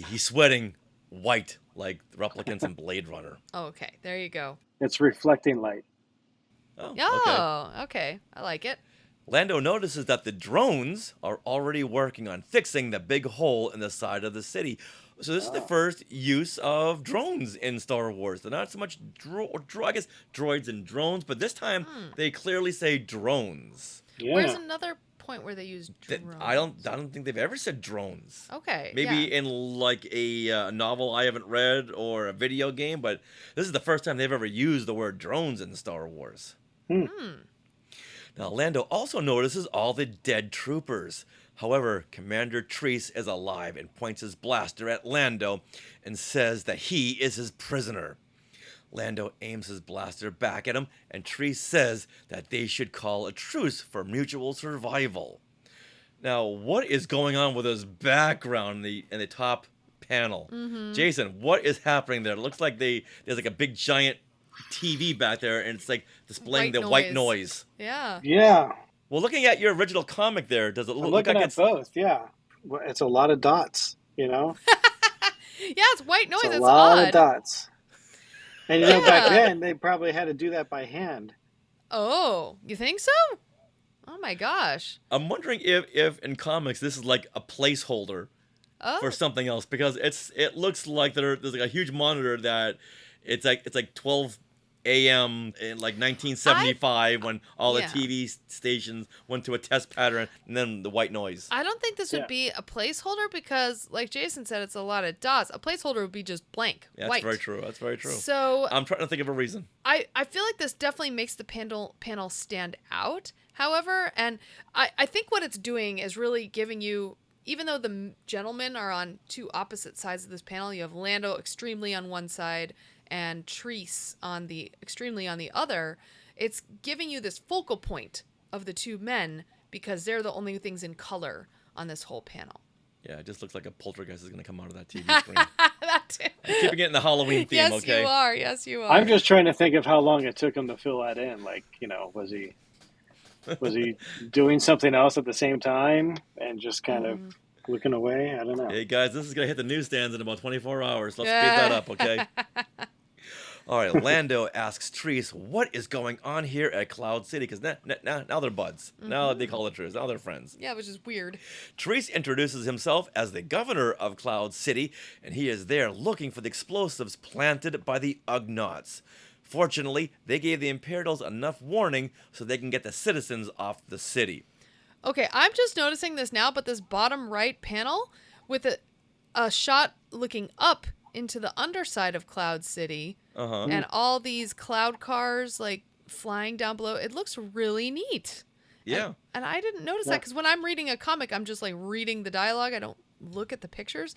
He's sweating white like replicants in Blade Runner. Oh, okay. There you go. It's reflecting light. Oh, okay. I like it. Lando notices that the drones are already working on fixing the big hole in the side of the city. So this is the first use of drones in Star Wars. They're not so much I guess droids and drones, but this time they clearly say drones. Yeah. Where's another point where they use drones? I don't think they've ever said drones. Okay. Maybe in like a novel I haven't read or a video game, but this is the first time they've ever used the word drones in Star Wars. Now, Lando also notices all the dead troopers. However, Commander Treese is alive and points his blaster at Lando and says that he is his prisoner. Lando aims his blaster back at him, and Treese says that they should call a truce for mutual survival. Now, what is going on with this background in the top panel? Jason, what is happening there? It looks like there's like a big giant TV back there, and it's like displaying white noise. Yeah. Yeah. Well, looking at your original comic there, does it look like it's both? Yeah. Well, it's a lot of dots, Yeah, it's white noise. It's a lot odd. of dots. And back then they probably had to do that by hand. Oh, you think so? Oh my gosh. I'm wondering if in comics this is like a placeholder for something else, because it looks like there's like a huge monitor that it's like 12 a.m. in like 1975 when all the TV stations went to a test pattern, and then the white noise. I don't think this would be a placeholder because, like Jason said, it's a lot of dots. A placeholder would be just blank, white. That's very true. So I'm trying to think of a reason. I feel like this definitely makes the panel stand out, however, and I think what it's doing is really giving you, even though the gentlemen are on two opposite sides of this panel, you have Lando extremely on one side and Treese extremely on the other, it's giving you this focal point of the two men because they're the only things in color on this whole panel. Yeah, it just looks like a poltergeist is going to come out of that TV screen. That too. I'm keeping it in the Halloween theme, yes, okay? Yes, you are. I'm just trying to think of how long it took him to fill that in. Like, was he doing something else at the same time and just kind of looking away? I don't know. Hey, guys, this is going to hit the newsstands in about 24 hours. Let's speed that up, okay? All right, Lando asks Treese what is going on here at Cloud City, because now they're buds. Now they call it truce. Now they're friends. Yeah, which is weird. Treese introduces himself as the governor of Cloud City, and he is there looking for the explosives planted by the Ugnaughts. Fortunately, they gave the Imperials enough warning so they can get the citizens off the city. Okay, I'm just noticing this now, but this bottom right panel with a shot looking up into the underside of Cloud City and all these cloud cars like flying down below, it looks really neat. Yeah. And I didn't notice that because when I'm reading a comic, I'm just like reading the dialogue. I don't look at the pictures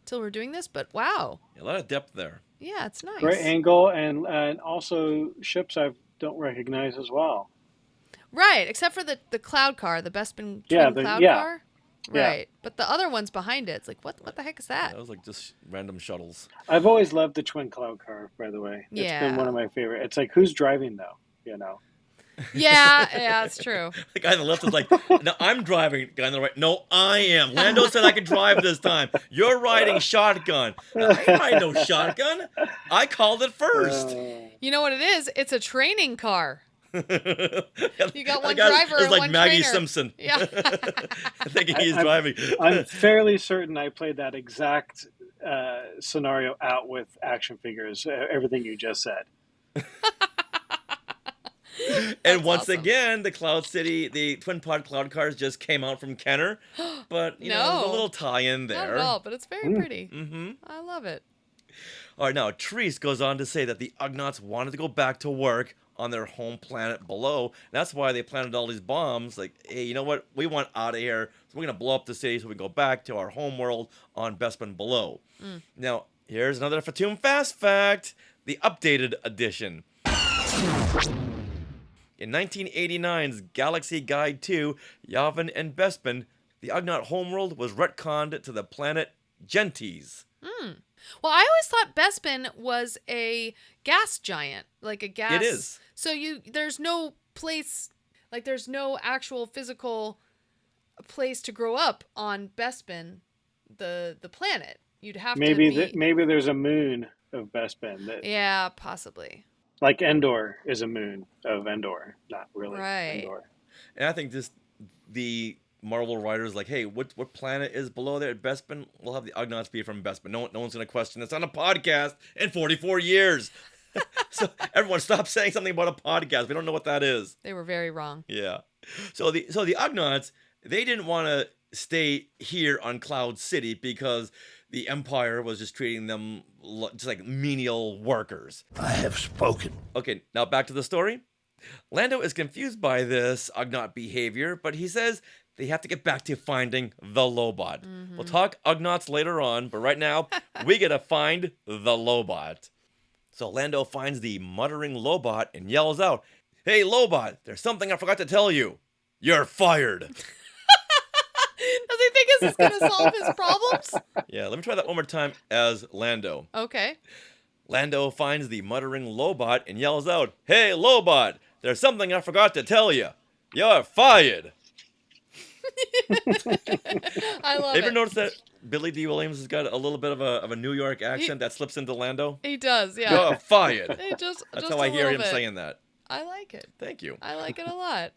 till we're doing this, but wow. A lot of depth there. Yeah, it's nice. Great angle, and also ships I don't recognize as well. Right, except for the cloud car, the Bespin twin cloud car. Right, but the other one's behind it. It's like, what the heck is that? That was like just random shuttles. I've always loved the twin cloud car, by the way. Yeah. It's been one of my favorite. It's like, who's driving, though? Yeah, it's true. The guy on the left is like, no, I'm driving. The guy on the right, no, I am. Lando said I could drive this time. You're riding shotgun. I ain't riding no shotgun. I called it first. You know what it is? It's a training car. You got one guy driver is and like one Maggie trainer. Simpson. Yeah. Thinking he's driving. I'm fairly certain I played that exact scenario out with action figures, everything you just said. And once again, the Cloud City, the twin pod cloud cars just came out from Kenner. But, you know, there's a little tie-in there. Not at all, but it's very pretty. Mm-hmm. I love it. All right, now, Treese goes on to say that the Ugnaughts wanted to go back to work on their home planet below. That's why they planted all these bombs. Like, hey, you know what? We want out of here. So we're going to blow up the city so we can go back to our home world on Bespin below. Now, here's another Fatum Fast Fact. The updated edition. In 1989's Galaxy Guide 2, Yavin and Bespin, the Ugnaught homeworld was retconned to the planet Gentes. Well, I always thought Bespin was a gas giant, like a gas. It is. So there's no place, like there's no actual physical place to grow up on Bespin, the planet. You'd have to be. Maybe there's a moon of Bespin. Yeah, possibly. Like Endor is a moon of Endor, not really Endor. And I think the Marvel writers like, hey, what planet is below there at Bespin? We'll have the Ugnaughts be from Bespin. No one's going to question this on a podcast in 44 years. So everyone stop saying something about a podcast. We don't know what that is. They were very wrong. Yeah. So the Ugnaughts, they didn't want to stay here on Cloud City because the Empire was just treating them just like menial workers. I have spoken. Okay, now back to the story. Lando is confused by this Ugnaught behavior, but he says they have to get back to finding the Lobot. We'll talk Ugnaughts later on, but right now, we gotta find the Lobot. So Lando finds the muttering Lobot and yells out, "Hey Lobot, there's something I forgot to tell you. You're fired." Does he think this is going to solve his problems? Yeah, let me try that one more time as Lando. Okay. Lando finds the muttering Lobot and yells out, "Hey Lobot, there's something I forgot to tell you. You're fired." I love it. Ever notice that Billy D. Williams has got a little bit of a New York accent that slips into Lando? He does, yeah. You're fired. That's how I hear him saying that. I like it. Thank you. I like it a lot.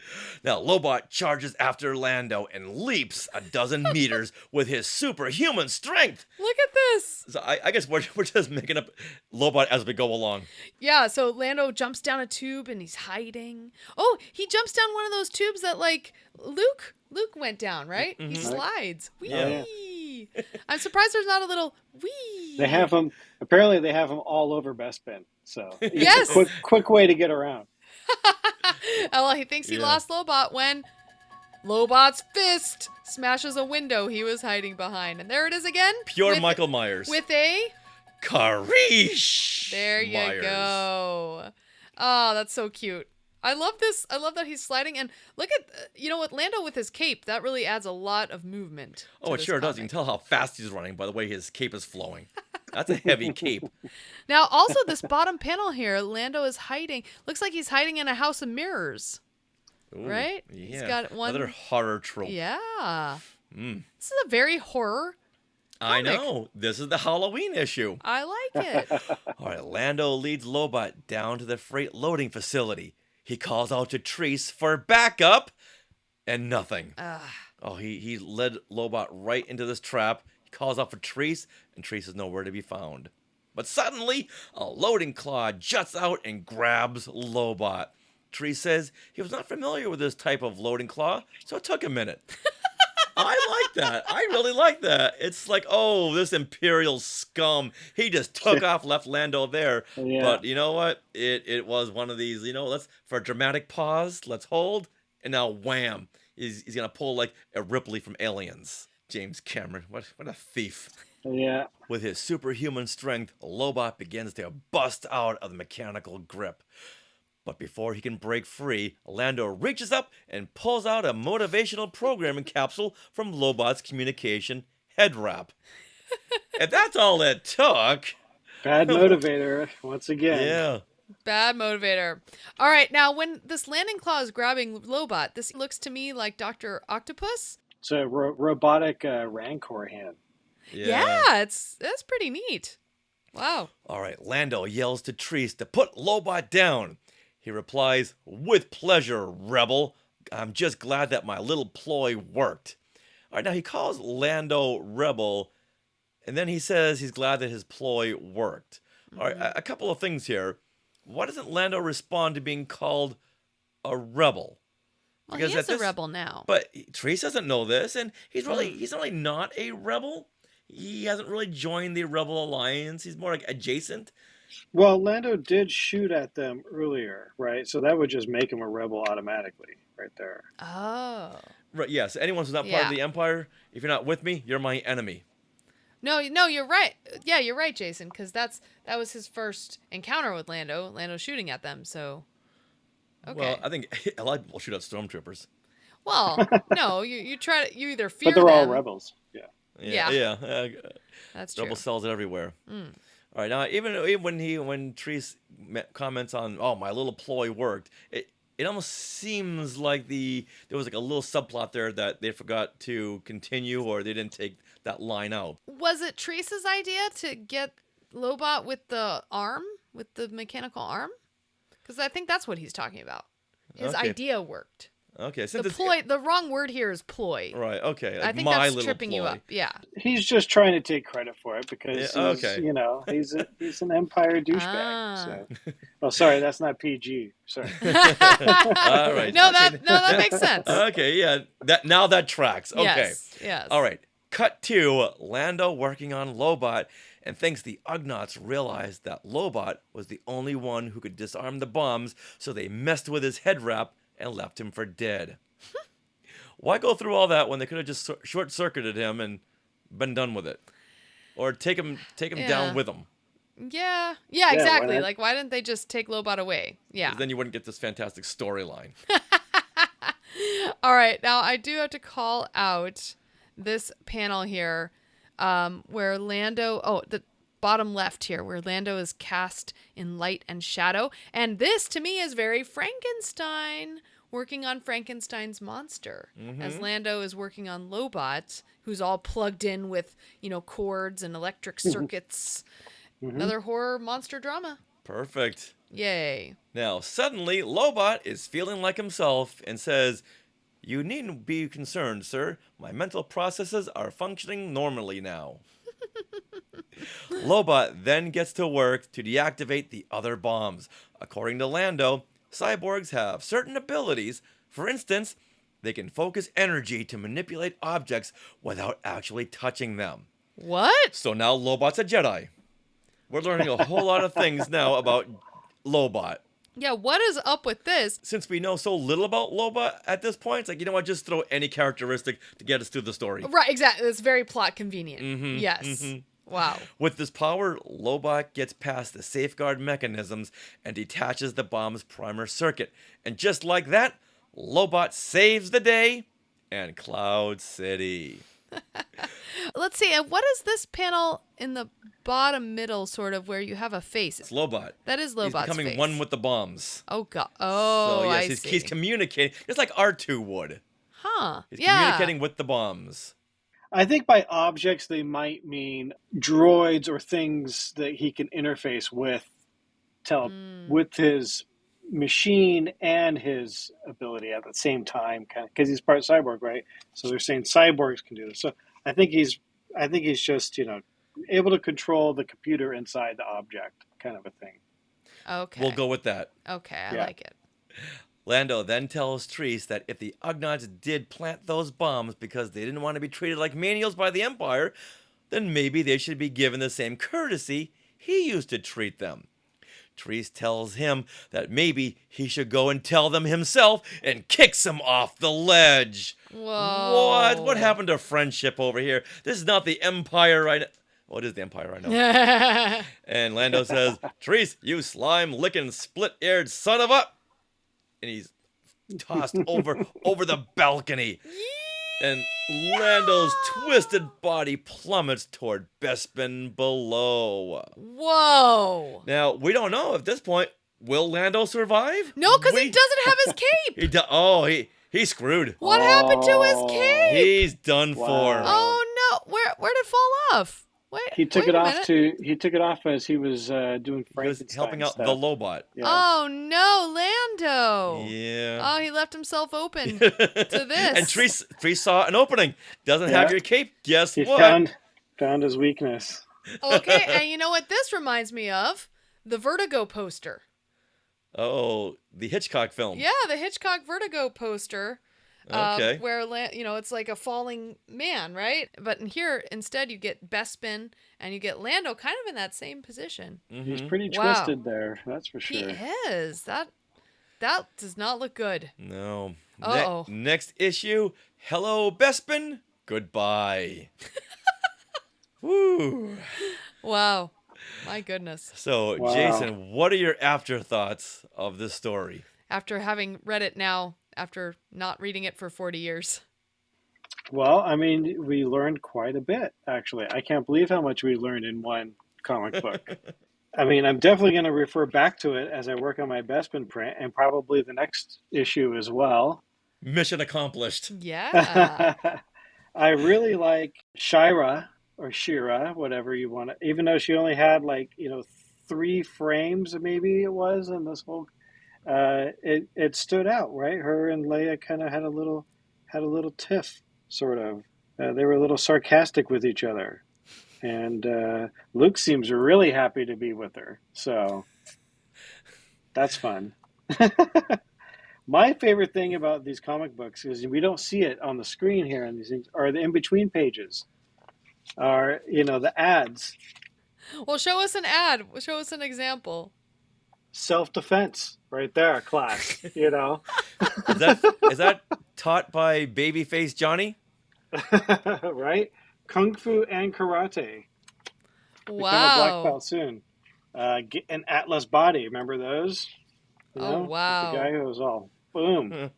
Now, Lobot charges after Lando and leaps a dozen meters with his superhuman strength. Look at this. So I guess we're just making up Lobot as we go along. Yeah, so Lando jumps down a tube and he's hiding. Oh, he jumps down one of those tubes that like Luke went down, right? He slides. Whee! Yeah. I'm surprised there's not a little whee. They have them. Apparently, they have them all over Bespin. So yes, it's a quick way to get around. Oh, well, he thinks he lost Lobot when Lobot's fist smashes a window he was hiding behind, and there it is again. Pure Michael Myers with a Karish. There you go. Oh, that's so cute. I love this. I love that he's sliding. And look at, with Lando with his cape, that really adds a lot of movement. Oh, it sure does. You can tell how fast he's running by the way his cape is flowing. That's a heavy cape. Now, also, this bottom panel here, Lando is hiding. Looks like he's hiding in a house of mirrors. Ooh, right? Yeah. He's got one. Another horror trope. Yeah. This is a very horror comic. I know. This is the Halloween issue. I like it. All right, Lando leads Lobot down to the freight loading facility. He calls out to Treese for backup, and nothing. Oh, he led Lobot right into this trap. He calls out for Treese, and Treese is nowhere to be found. But suddenly, a loading claw juts out and grabs Lobot. Treese says he was not familiar with this type of loading claw, so it took a minute. I like that. I really like that. It's like, oh, this Imperial scum. He just took off, left Lando there. Yeah. But you know what? It was one of these, let's, for a dramatic pause, let's hold, and now wham. He's going to pull like a Ripley from Aliens. James Cameron, what a thief. Yeah. With his superhuman strength, Lobot begins to bust out of the mechanical grip. But before he can break free, Lando reaches up and pulls out a motivational programming capsule from Lobot's communication head wrap. And that's all it took. Bad motivator, once again. Yeah. Bad motivator. All right, now when this landing claw is grabbing Lobot, this looks to me like Dr. Octopus. It's a robotic Rancor hand. Yeah, that's pretty neat. Wow. All right, Lando yells to Treese to put Lobot down. He replies, "With pleasure, rebel. I'm just glad that my little ploy worked." All right, now he calls Lando rebel, and then he says he's glad that his ploy worked. All right, a couple of things here. Why doesn't Lando respond to being called a rebel? Well, he is a rebel now. But Treese doesn't know this, and he's really not a rebel. He hasn't really joined the Rebel Alliance. He's more like adjacent. Well, Lando did shoot at them earlier, right? So that would just make him a rebel automatically, right there. Oh. Right. Yes. Anyone who's not part of the Empire, if you're not with me, you're my enemy. No, you're right. Yeah, you're right, Jason, because that was his first encounter with Lando. Lando shooting at them. So. Okay. Well, I think a lot of people shoot at stormtroopers. Well, no, you either fear but they're all them. rebels. Yeah. That's true. Rebel cells everywhere. All right, now even when Treese comments on, "Oh, my little ploy worked," it almost seems like there was like a little subplot there that they forgot to continue, or they didn't take that line out. Was it Treese's idea to get Lobot with the arm, with the mechanical arm? Because I think that's what he's talking about. His idea worked. Okay, the wrong word here is ploy. Right. Okay. I think that's tripping you up. Yeah. He's just trying to take credit for it because he's an Empire douchebag. So. Oh, sorry, that's not PG. Sorry. All right. No, that makes sense. Okay. Yeah. That tracks. Okay. Yes. All right. Cut to Lando working on Lobot and thinks the Ugnaughts realized that Lobot was the only one who could disarm the bombs, so they messed with his head wrap and left him for dead. Why go through all that when they could have just short-circuited him and been done with it? Or take him down with them? Yeah, exactly. Like, why didn't they just take Lobot away? Yeah. Then you wouldn't get this fantastic storyline. All right, now I do have to call out this panel here where Lando... the bottom left here, where Lando is cast in light and shadow. And this, to me, is very Frankenstein, working on Frankenstein's monster. As Lando is working on Lobot, who's all plugged in with, cords and electric circuits. Another horror monster drama. Perfect. Yay. Now, suddenly, Lobot is feeling like himself and says, "You needn't be concerned, sir. My mental processes are functioning normally now." Lobot then gets to work to deactivate the other bombs. According to Lando, cyborgs have certain abilities. For instance, they can focus energy to manipulate objects without actually touching them. What? So now Lobot's a Jedi. We're learning a whole lot of things now about Lobot. Yeah, what is up with this? Since we know so little about Lobot at this point, it's like, you know what, just throw any characteristic to get us through the story. Right, exactly. It's very plot convenient. Yes. Wow. With this power, Lobot gets past the safeguard mechanisms and detaches the bomb's primer circuit. And just like that, Lobot saves the day and Cloud City. Let's see. What is this panel in the bottom middle, sort of, where you have a face? It's Lobot. That is Lobot's He's becoming face. one with the bombs. Oh, God. Oh, so, yes, I see. He's communicating. It's like R2 would. Huh. He's communicating with the bombs. I think by objects they might mean droids or things that he can interface with, with his machine and his ability at the same time, kind of, because he's part cyborg, right? So they're saying cyborgs can do this. So I think he's just able to control the computer inside the object, kind of a thing. Okay. We'll go with that. Okay, I like it. Lando then tells Treese that if the Ugnaughts did plant those bombs because they didn't want to be treated like menials by the Empire, then maybe they should be given the same courtesy he used to treat them. Treese tells him that maybe he should go and tell them himself and kicks him off the ledge. Whoa. What happened to friendship over here? This is not the Empire right now. What is the Empire right now? And Lando says, Treese, you slime-licking, split-eared son of a... And he's tossed over the balcony. And Lando's twisted body plummets toward Bespin below. Whoa. Now, we don't know at this point, will Lando survive? No, because he doesn't have his cape. He's screwed. What happened to his cape? He's done for. Oh, no. Where did it fall off? He took it off as he was doing Frankenstein helping out stuff. the Lobot. Yeah. Oh no, Lando! Yeah. Oh, he left himself open to this. And Treese saw an opening. Doesn't have your cape. Guess he what? Found his weakness. Okay, and you know what this reminds me of? The Vertigo poster. Oh, the Hitchcock film. Yeah, the Hitchcock Vertigo poster. Okay. Where it's like a falling man, right? But in here, instead, you get Bespin and you get Lando kind of in that same position. Mm-hmm. He's pretty twisted there, that's for sure. He is. That does not look good. No. Uh-oh. Next issue. Hello, Bespin. Goodbye. Woo. Wow. My goodness. So, Jason, what are your afterthoughts of this story? After having read it now, after not reading it for 40 years. Well, I mean, we learned quite a bit, actually. I can't believe how much we learned in one comic book. I mean, I'm definitely going to refer back to it as I work on my Bespin print, and probably the next issue as well. Mission accomplished. Yeah. I really like Shira, or Shira, whatever you want to, even though she only had 3 frames, maybe it was, in this whole... it stood out, right? Her and Leia kind of had a little tiff, sort of. They were a little sarcastic with each other, and Luke seems really happy to be with her. So that's fun. My favorite thing about these comic books is we don't see it on the screen here, and these things are the in-between pages, are the ads. Well, show us an ad. Show us an example. Self-defense, right there, class. Is that taught by Babyface Johnny? Right? Kung Fu and Karate. Wow. Become a black belt soon. Get an Atlas body. Remember those? Wow. The guy who was all boom.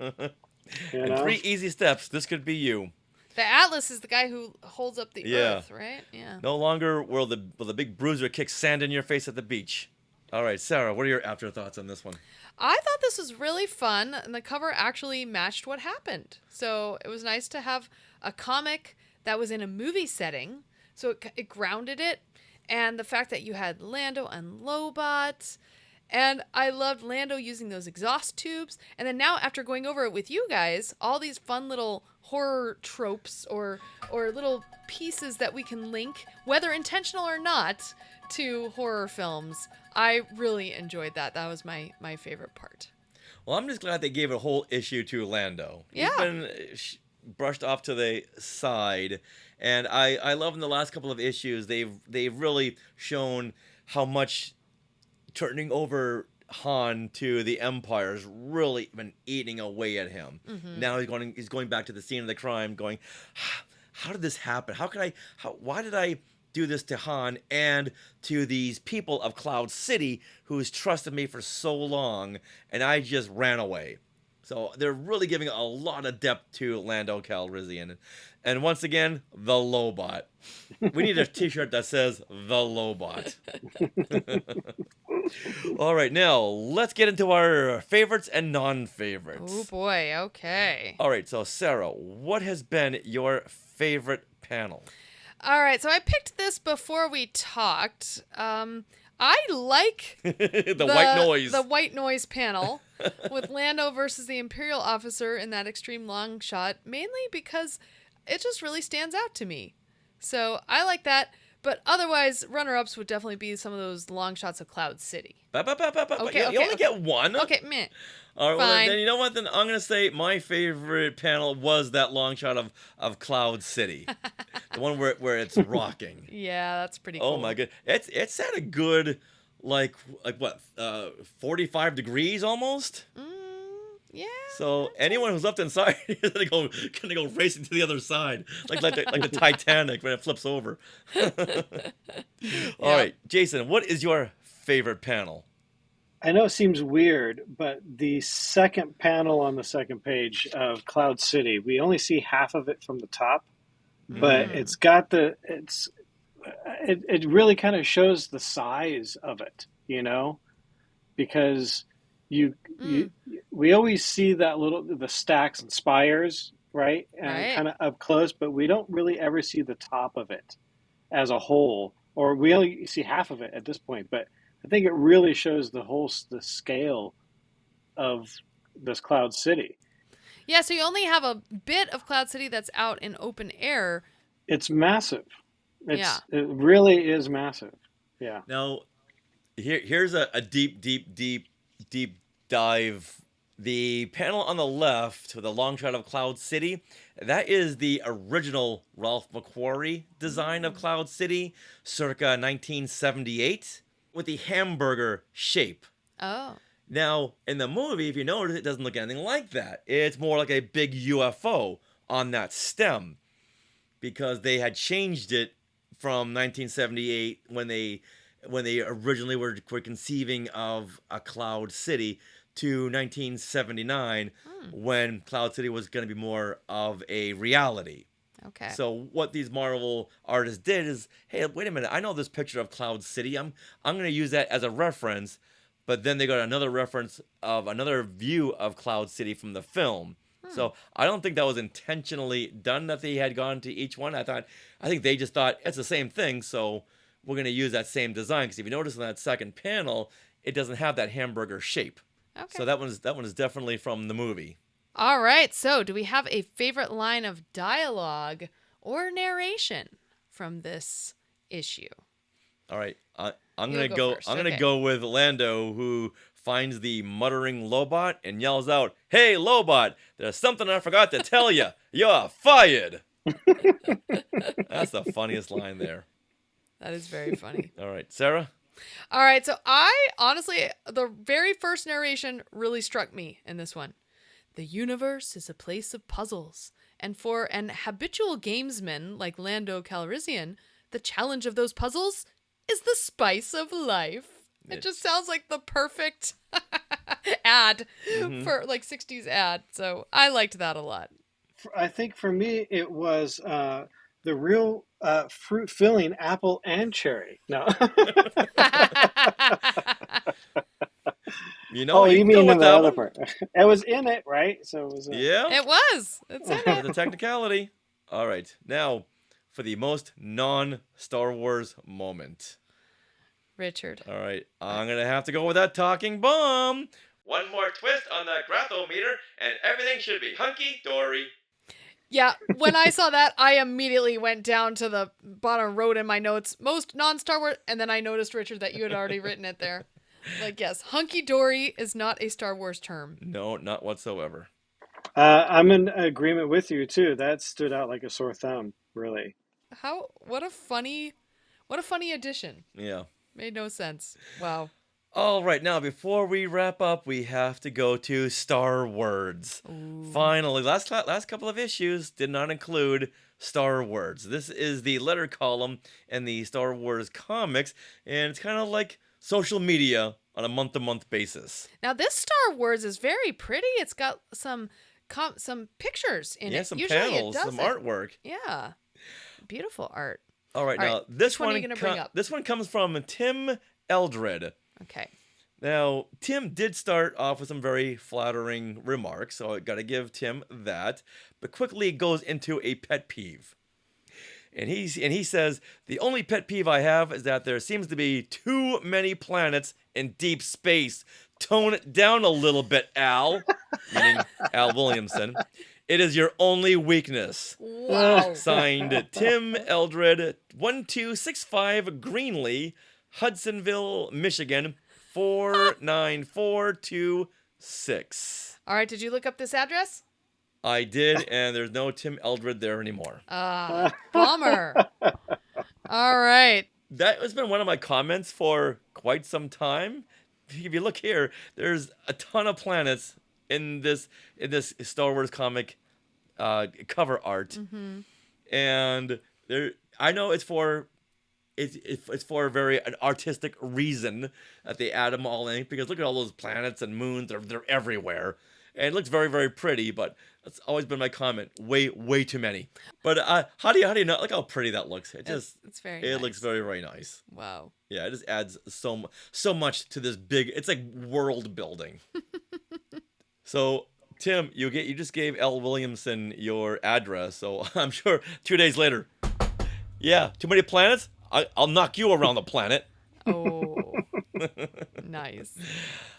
And 3 easy steps. This could be you. The Atlas is the guy who holds up the earth, right? Yeah. No longer will the big bruiser kick sand in your face at the beach. All right, Sarah, what are your afterthoughts on this one? I thought this was really fun, and the cover actually matched what happened. So it was nice to have a comic that was in a movie setting, so it grounded it, and the fact that you had Lando and Lobot, and I loved Lando using those exhaust tubes, and then now after going over it with you guys, all these fun little horror tropes or little pieces that we can link, whether intentional or not, to horror films. I really enjoyed that. That was my favorite part. Well, I'm just glad they gave a whole issue to Lando. Yeah. He's been brushed off to the side, and I love in the last couple of issues they've really shown how much turning over Han to the Empire's really been eating away at him. Mm-hmm. Now he's going back to the scene of the crime, going, how did this happen? Why did I do this to Han and to these people of Cloud City who's trusted me for so long, and I just ran away? So they're really giving a lot of depth to Lando Calrissian. And once again, the Lobot. We need a t-shirt that says the Lobot. All right, now let's get into our favorites and non-favorites. Oh boy, okay. All right, so Sarah, what has been your favorite panel? All right, so I picked this before we talked. I like the white noise. The white noise panel with Lando versus the Imperial officer in that extreme long shot, mainly because it just really stands out to me. So I like that. But otherwise, runner-ups would definitely be some of those long shots of Cloud City. Okay, you only get one. Okay, meh. All right, well, Fine. then you know what? Then I'm going to say my favorite panel was that long shot of Cloud City. The one where it's rocking. Yeah, that's pretty cool. Oh, my God. It's at a good, like what, 45 degrees almost? Yeah. So anyone who's left inside is gonna go racing to the other side, like the Titanic when it flips over. All right, Jason, what is your favorite panel? I know it seems weird, but the second panel on the second page of Cloud City, we only see half of it from the top, but it's got it really kind of shows the size of it, you know, because we always see the stacks and spires, right? And kind of up close, but we don't really ever see the top of it as a whole, or we only see half of it at this point, but I think it really shows the scale of this Cloud City. Yeah, so you only have a bit of Cloud City that's out in open air. It's massive. It really is massive. Yeah. Now, here's a deep dive. The panel on the left with a long shot of Cloud City, that is the original Ralph McQuarrie design of Cloud City, circa 1978. With the hamburger shape. Oh. Now, in the movie, if you notice, it doesn't look anything like that. It's more like a big UFO on that stem, because they had changed it from 1978 when they originally were conceiving of a Cloud City to 1979 when Cloud City was going to be more of a reality. Okay. So what these Marvel artists did is, hey, wait a minute, I know this picture of Cloud City. I'm going to use that as a reference, but then they got another reference of another view of Cloud City from the film. So I don't think that was intentionally done that they had gone to each one. I think they just thought it's the same thing, so we're going to use that same design. Because if you notice in that second panel, it doesn't have that hamburger shape. Okay. So that one is definitely from the movie. All right, so do we have a favorite line of dialogue or narration from this issue? All right, I'm gonna go with Lando, who finds the muttering Lobot and yells out, "Hey, Lobot! There's something I forgot to tell you. You're fired." That's the funniest line there. That is very funny. All right, Sarah. All right, so honestly, the very first narration really struck me in this one. The universe is a place of puzzles, and for an habitual gamesman like Lando Calrissian, the challenge of those puzzles is the spice of life. It just sounds like the perfect ad for like 60s ad, so I liked that a lot. I think for me it was the real fruit filling apple and cherry. No. You know, you mean in the other part? It was in it, right? So it was. Yeah, it was. It's in it. The technicality. All right, now for the most non-Star Wars moment. Richard. All right, I'm gonna have to go with that talking bomb. One more twist on that graphometer, and everything should be hunky-dory. Yeah, when I saw that, I immediately went down to the bottom, wrote in my notes, most non-Star Wars, and then I noticed, Richard, that you had already written it there. Like, yes, hunky-dory is not a Star Wars term. No, not whatsoever. I'm in agreement with you, too. That stood out like a sore thumb, really. What a funny addition. Yeah. Made no sense. Wow. All right, now before we wrap up, we have to go to Star Words. Ooh. Finally, last couple of issues did not include Star Words. This is the letter column in the Star Wars comics, and it's kind of like social media on a month-to-month basis. Now, this Star Wars is very pretty. It's got some pictures in it. Yeah, some Usually panels, it some doesn't. artwork. Yeah. Beautiful art. All right, now this which one are you gonna bring up? This one comes from Tim Eldred. Okay. Now, Tim did start off with some very flattering remarks, so I got to give Tim that, but quickly goes into a pet peeve. And he says, "The only pet peeve I have is that there seems to be too many planets in deep space. Tone it down a little bit, Al." Meaning Al Williamson. "It is your only weakness." Wow. Signed, Tim Eldred, 1265 Greenlee, Hudsonville, Michigan, 49426. All right, did you look up this address? I did, and there's no Tim Eldred there anymore. Bummer. All right. That has been one of my comments for quite some time. If you look here, there's a ton of planets in this Star Wars comic cover art, and I know it's for a very an artistic reason that they add them all in, because look at all those planets and moons, they're everywhere. And it looks very, very pretty, but that's always been my comment. Way too many. But how do you know? Look how pretty that looks. It's very It nice. looks very, very nice. Wow. Yeah, it just adds so much to this big. It's like world building. So Tim, you just gave L. Williamson your address, so I'm sure 2 days later. Yeah, too many planets? I'll knock you around the planet. Oh, nice.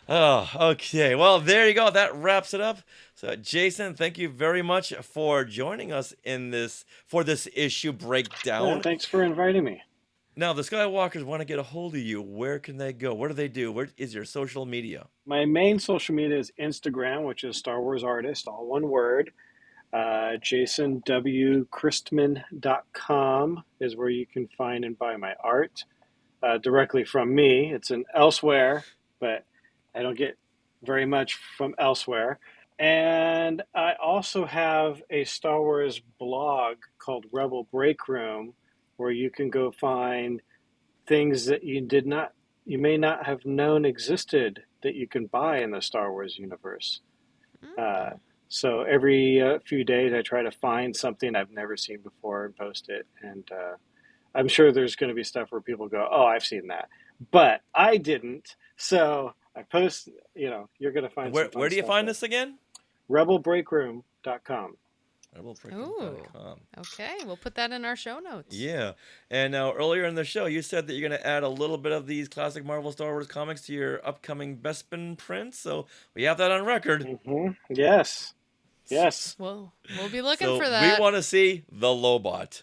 Oh, okay. Well, there you go. That wraps it up. So, Jason, thank you very much for joining us for this issue breakdown. Yeah, thanks for inviting me. Now, the Skywalkers want to get a hold of you. Where can they go? What do they do? Where is your social media? My main social media is Instagram, which is Star Wars Artist, all one word. JasonWChristman.com is where you can find and buy my art directly from me. It's in elsewhere, but I don't get very much from elsewhere. And I also have a Star Wars blog called Rebel Break Room, where you can go find things that you may not have known existed that you can buy in the Star Wars universe. So every few days I try to find something I've never seen before and post it. And I'm sure there's going to be stuff where people go, "Oh, I've seen that." But I didn't. So I post, you're going to find Where do you find this again? RebelBreakroom.com. RebelBreakroom.com. Okay, we'll put that in our show notes. Yeah. And now earlier in the show, you said that you're going to add a little bit of these classic Marvel Star Wars comics to your upcoming Bespin prints. So we have that on record. Mm-hmm. Yes. We'll be looking So for that. we want to see the Lobot.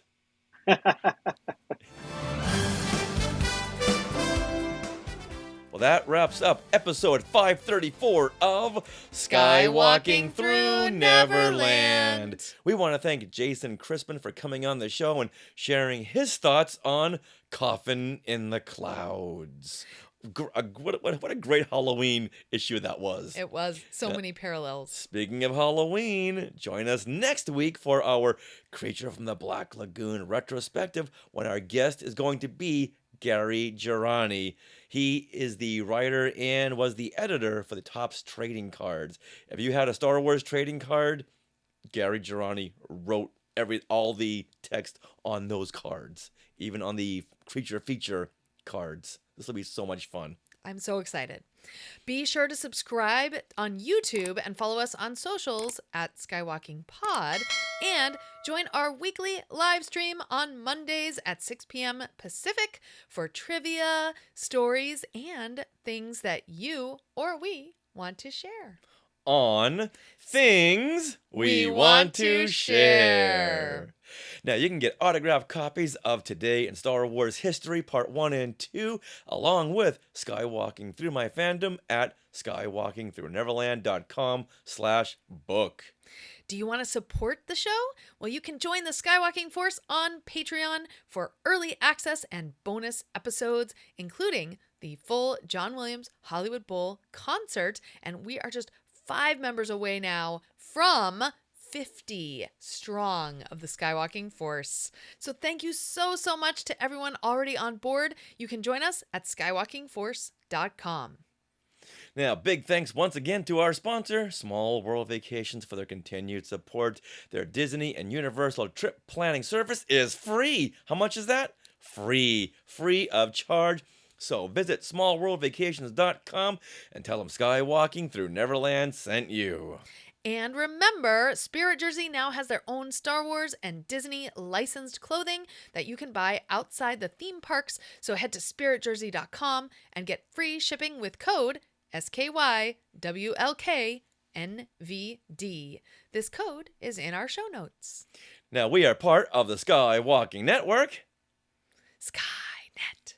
Well, that wraps up episode 534 of Skywalking Through Neverland. We want to thank Jason Christman for coming on the show and sharing his thoughts on Coffin in the Clouds. What a great Halloween issue that was. It was. So many parallels. Speaking of Halloween, join us next week for our Creature from the Black Lagoon retrospective, when our guest is going to be Gary Girani. He is the writer and was the editor for the Topps trading cards. If you had a Star Wars trading card, Gary Girani wrote all the text on those cards, even on the creature feature cards. This will be so much fun. I'm so excited. Be sure to subscribe on YouTube and follow us on socials at Skywalking Pod, and join our weekly live stream on Mondays at 6 p.m. Pacific for trivia, stories, and things that you or we want to share. On Things We Want to Share. Now, you can get autographed copies of Today in Star Wars History Part 1 and 2, along with Skywalking Through My Fandom at skywalkingthrough.neverland.com/book. Do you want to support the show? Well, you can join the Skywalking Force on Patreon for early access and bonus episodes, including the full John Williams Hollywood Bowl concert, and we are just 5 members away now from 50 strong of the Skywalking Force. So thank you so much to everyone already on board. You can join us at skywalkingforce.com. Now, big thanks once again to our sponsor, Small World Vacations, for their continued support. Their Disney and Universal trip planning service is free. How much is that? Free of charge. So visit smallworldvacations.com and tell them Skywalking Through Neverland sent you. And remember, Spirit Jersey now has their own Star Wars and Disney licensed clothing that you can buy outside the theme parks. So head to spiritjersey.com and get free shipping with code SKYWLKNVD. This code is in our show notes. Now, we are part of the Skywalking Network, Skynet,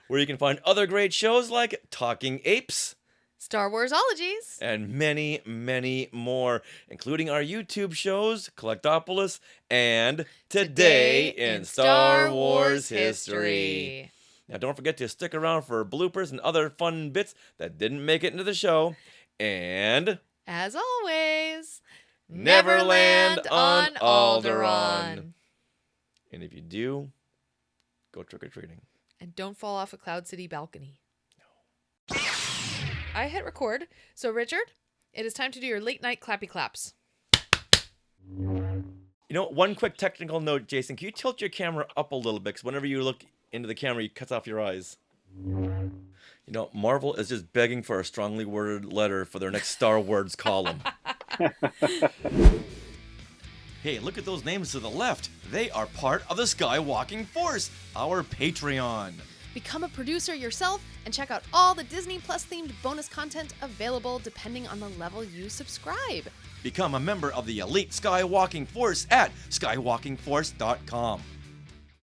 where you can find other great shows like Talking Apes, Star Warsologies, and many, many more, including our YouTube shows, Collectopolis, and Today in Star Wars History. Now, don't forget to stick around for bloopers and other fun bits that didn't make it into the show. And, as always, Neverland on Alderaan. And if you do, go trick-or-treating. And don't fall off a Cloud City balcony. No. I hit record. So, Richard, it is time to do your late night clappy claps. You know, one quick technical note, Jason. Can you tilt your camera up a little bit? Because whenever you look into the camera, it cuts off your eyes. You know, Marvel is just begging for a strongly worded letter for their next Star Wars column. Hey, look at those names to the left. They are part of the Skywalking Force, our Patreon. Become a producer yourself and check out all the Disney Plus themed bonus content available depending on the level you subscribe. Become a member of the elite Skywalking Force at skywalkingforce.com.